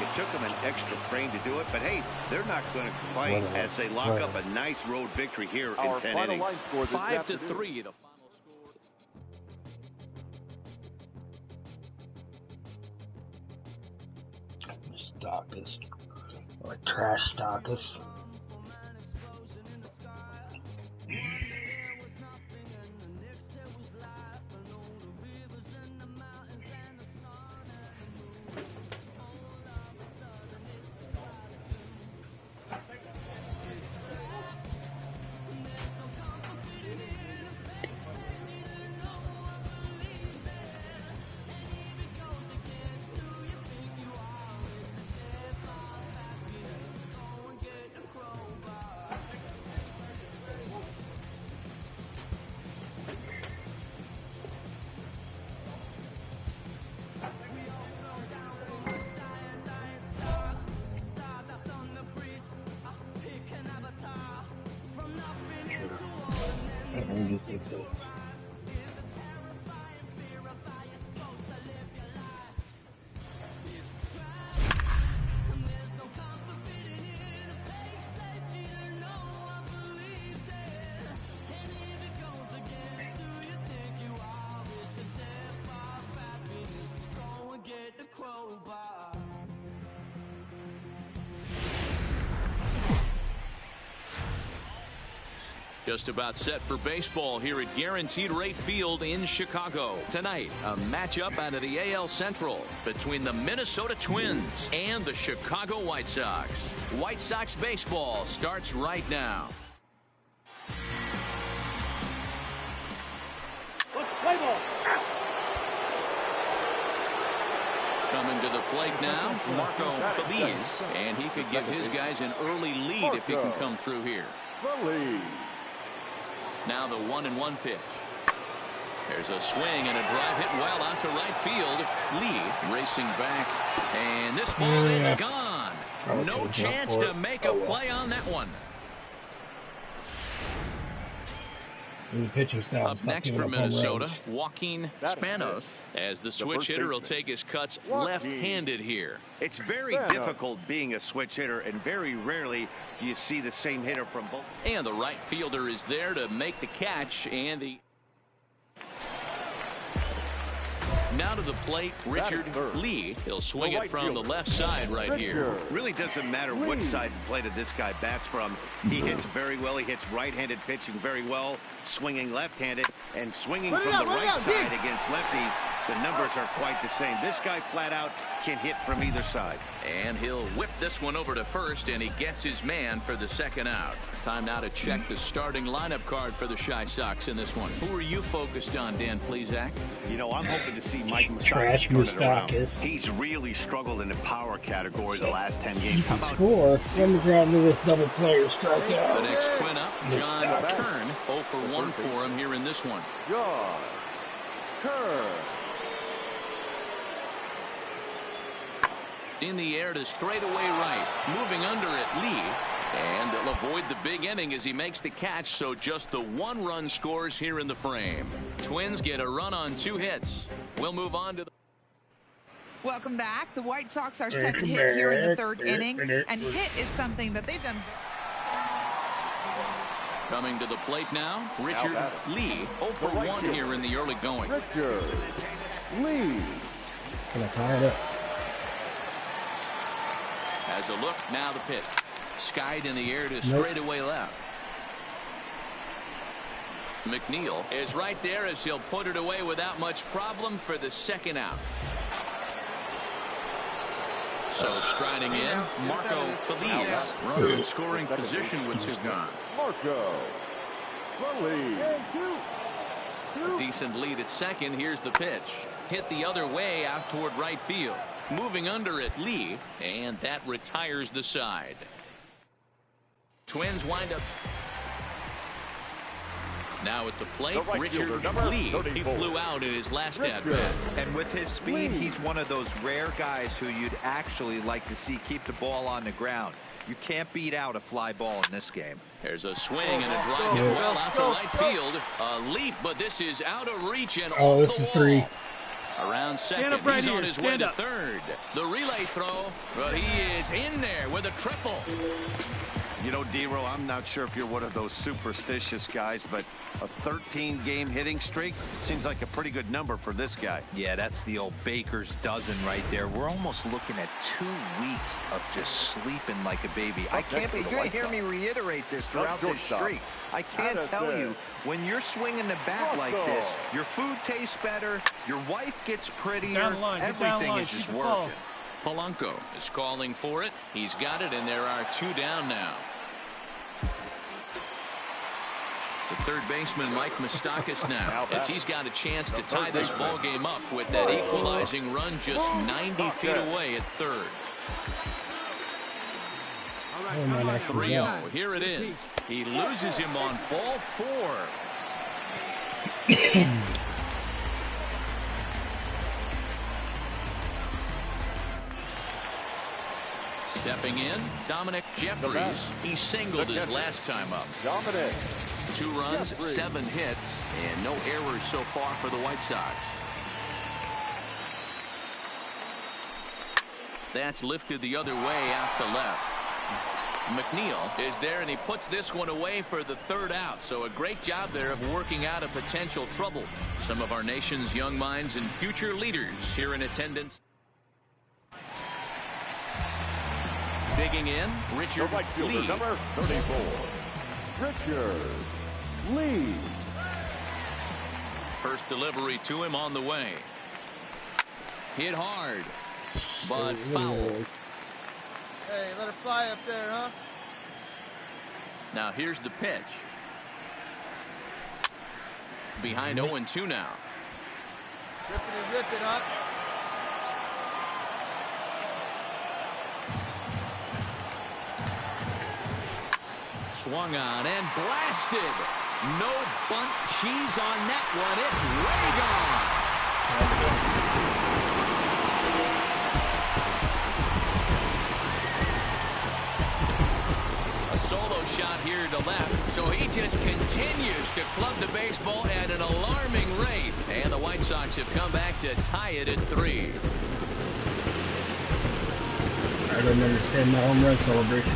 It took them an extra frame to do it, but hey, they're not going to complain as they lock up a nice road victory here in 10 innings. 5-3, the final score. Stockus. Or trash Stockus. Just about set for baseball here at Guaranteed Rate Field in Chicago. Tonight, a matchup out of the AL Central between the Minnesota Twins and the Chicago White Sox. White Sox baseball starts right now. Coming to the plate now, Marco Feliz, and he could give his guys an early lead if he can come through here. Now the 1-1 pitch. There's a swing and a drive hit well out to right field. Lee racing back, and this ball is gone. No chance to make a play on that one. Up next for Minnesota, Joaquin Spanos, as the switch hitter will take his cuts left-handed here. It's very difficult being a switch hitter, and very rarely do you see the same hitter from both. And the right fielder is there to make the catch, and the now to the plate, Richard Lee. He'll swing it from the left side right here. Really doesn't matter what side of the plate this guy bats from. He hits very well. He hits right-handed pitching very well, swinging left-handed, and swinging from the right side against lefties. The numbers are quite the same. This guy flat out can hit from either side. And he'll whip this one over to first, and he gets his man for the second out. Time now to check the starting lineup card for the Chi Sox in this one. Who are you focused on, Dan Plesac? You know, I'm hoping to see Mike Moustakas turn it around. He's really struggled in the power category the last 10 games. How about score? Let me grab me this double player strikeout. The next twin up, John Kern. 0 for 1 for him here in this one. John Kern. In the air to straightaway right. Moving under it, Lee. And they'll avoid the big inning as he makes the catch, so just the 1 run scores here in the frame. Twins get a run on 2 hits. We'll move on to the... Welcome back. The White Sox are set to hit here in the 3rd inning, and hit is something that they've done. Coming to the plate now, Richard Lee. 0 for 1 here in the early going. Richard Lee. Can I tie it up? As a look, now the pitch. Skied in the air to straightaway left. McNeil is right there as he'll put it away without much problem for the second out. So striding in, Marco Feliz. Runner in scoring position with Sugan. Marco Feliz. A decent lead at second. Here's the pitch. Hit the other way out toward right field. Moving under it, Lee, and that retires the side. Twins wind up. Now at the plate, Richard Lee. He flew out in his last at-bat. And with his speed, he's one of those rare guys who you'd actually like to see keep the ball on the ground. You can't beat out a fly ball in this game. There's a swing and a drive hit well out to right field. A leap, but this is out of reach and off the wall. 3. Around second, he's on his way to third. The relay throw, but he is in there with a triple. You know, D-Row, I'm not sure if you're one of those superstitious guys, but a 13-game hitting streak seems like a pretty good number for this guy. Yeah, that's the old baker's dozen right there. We're almost looking at 2 weeks of just sleeping like a baby. I can't be. You're going to hear me reiterate this throughout this streak. I can't tell you, when you're swinging the bat like this, your food tastes better, your wife gets prettier, everything is just working. Polanco is calling for it. He's got it, and there are 2 down now. The third baseman, Mike Moustakas, now, as he's got a chance to tie this ball game up with that equalizing run just 90 feet away at third. 3-0. Here it is. He loses him on ball 4. Stepping in, Dominic Jeffries. He singled his last time up. 2 runs, 7 hits, and no errors so far for the White Sox. That's lifted the other way out to left. McNeil is there, and he puts this one away for the 3rd out. So a great job there of working out a potential trouble. Some of our nation's young minds and future leaders here in attendance. Digging in, Richard Lee. Number 34, Richard Lee. First delivery to him on the way. Hit hard, but foul. Hey, let her fly up there, huh? Now here's the pitch. Behind 0-2 now. Rip it up. Swung on and blasted. No bunt cheese on that one. It's way gone. A solo shot here to left. So he just continues to club the baseball at an alarming rate. And the White Sox have come back to tie it at 3. I don't understand the home run celebration.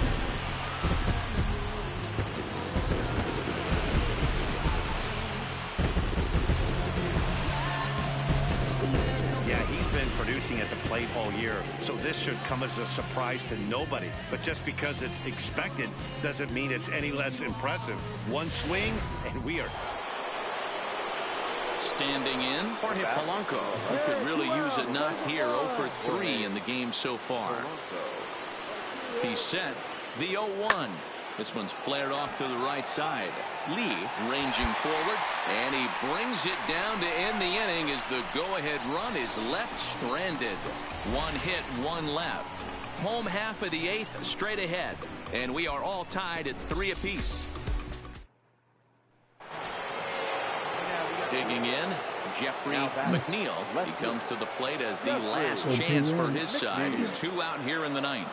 At the plate all year, so this should come as a surprise to nobody. But just because it's expected doesn't mean it's any less impressive. One swing and we are standing in. Jorge Polanco, who could really use a knock here. 0 for 3 in the game so far. He's set. The 0-1. This one's flared off to the right side. Lee ranging forward, and he brings it down to end the inning as the go-ahead run is left stranded. 1 hit, 1 left. Home half of the 8th straight ahead, and we are all tied at 3 apiece. Digging in, Jeffrey McNeil. He comes to the plate as the last chance for his side. 2 out here in the 9th.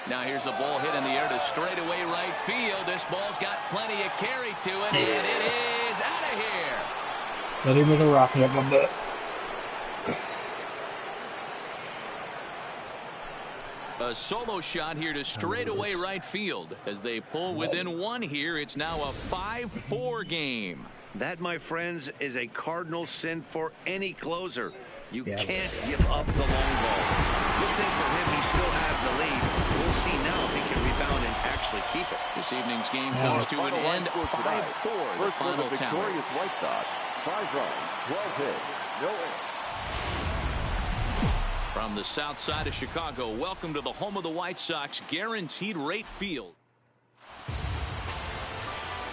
Now here's a ball hit in the air to straightaway right field. This ball's got plenty of carry to it, and it is out of here. Let him with a rocket up my butt. A solo shot here to straightaway right field. As they pull within 1 here, it's now a 5-4 game. That, my friends, is a cardinal sin for any closer. You can't give up the long ball. Good thing for him, he still has the lead. We'll see now if he can rebound and actually keep it. This evening's game comes to an end. 5-4, the final tally. Victorious White Sox, 5 runs, 12 hits, no errors. From the south side of Chicago, welcome to the home of the White Sox, Guaranteed Rate Field.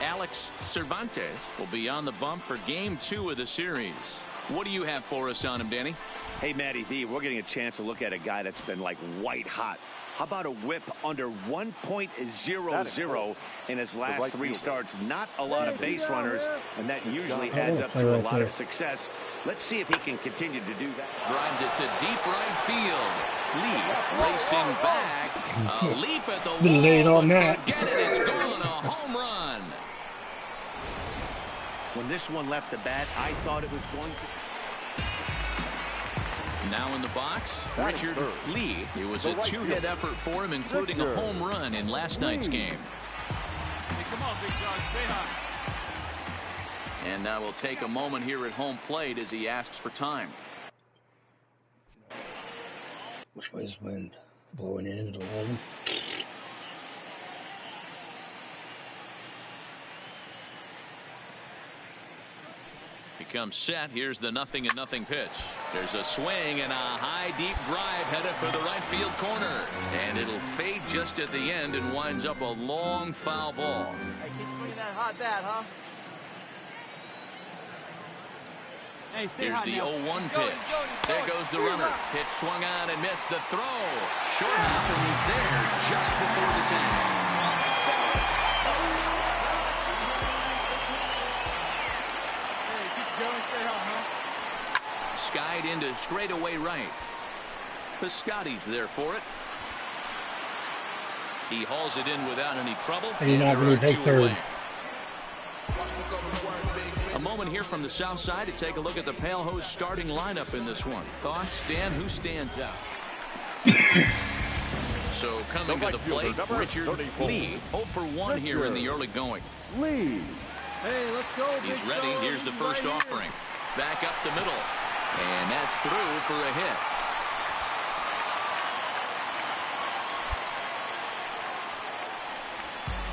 Alex Cervantes will be on the bump for Game 2 of the series. What do you have for us on him, Danny? Hey, Matty V, we're getting a chance to look at a guy that's been like white hot. How about a whip under 1.00 in his last 3 starts? Not a lot of base runners, and that usually adds up to a lot of success. Let's see if he can continue to do that. Drives it to deep right field. Lee racing back. A leap at the wall, but forget it. It's gone. A home run. When this one left the bat, I thought it was going to... Now in the box, Richard Lee. It was a 2-hit effort for him, including a home run in last night's game. Hey, come on, big dog, stay high. And now we'll take a moment here at home plate as he asks for time. Which way is wind? Blowing in into the home. Becomes set. Here's the 0-0 pitch. There's a swing and a high deep drive headed for the right field corner, and it'll fade just at the end and winds up a long foul ball. Hey, keep swinging that hot bat, huh? Hey, stay Here's hot the now. 0-1 pitch. There goes the runner. Pitch swung on and missed the throw. Short hop, and he's there just before the tag. Skied into straightaway right. Piscotty's there for it. He hauls it in without any trouble. And you're not going to take third. A moment here from the south side to take a look at the Pale Hose starting lineup in this one. Thoughts, Dan? Who stands out? So coming to the plate, Richard Lee. 0 for 1 here in the early going. Lee. Hey, let's go. He's ready. Here's the first offering. Back up the middle. And that's through for a hit.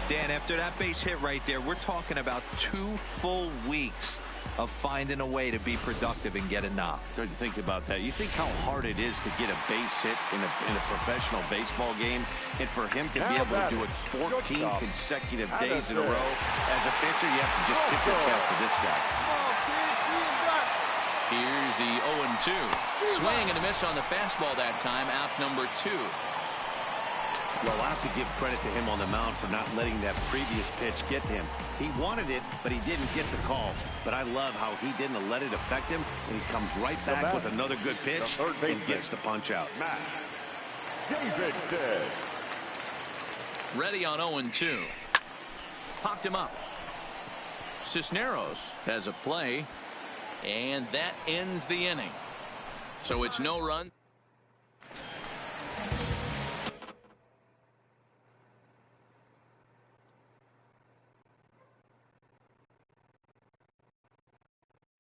Dan, after that base hit right there, we're talking about 2 full weeks of finding a way to be productive and get a knock. Good to think about that. You think how hard it is to get a base hit in a professional baseball game, and for him to be able to do it 14 consecutive days in a row. As a pitcher, you have to just tip your cap to this guy. Here's the 0-2. Swing and a miss on the fastball that time. Out number 2. Well, I have to give credit to him on the mound for not letting that previous pitch get to him. He wanted it, but he didn't get the call. But I love how he didn't let it affect him, and he comes right back with another good pitch and gets the punch out. Davidson. Ready on 0-2. Popped him up. Cisneros has a play, and that ends the inning. So it's no run.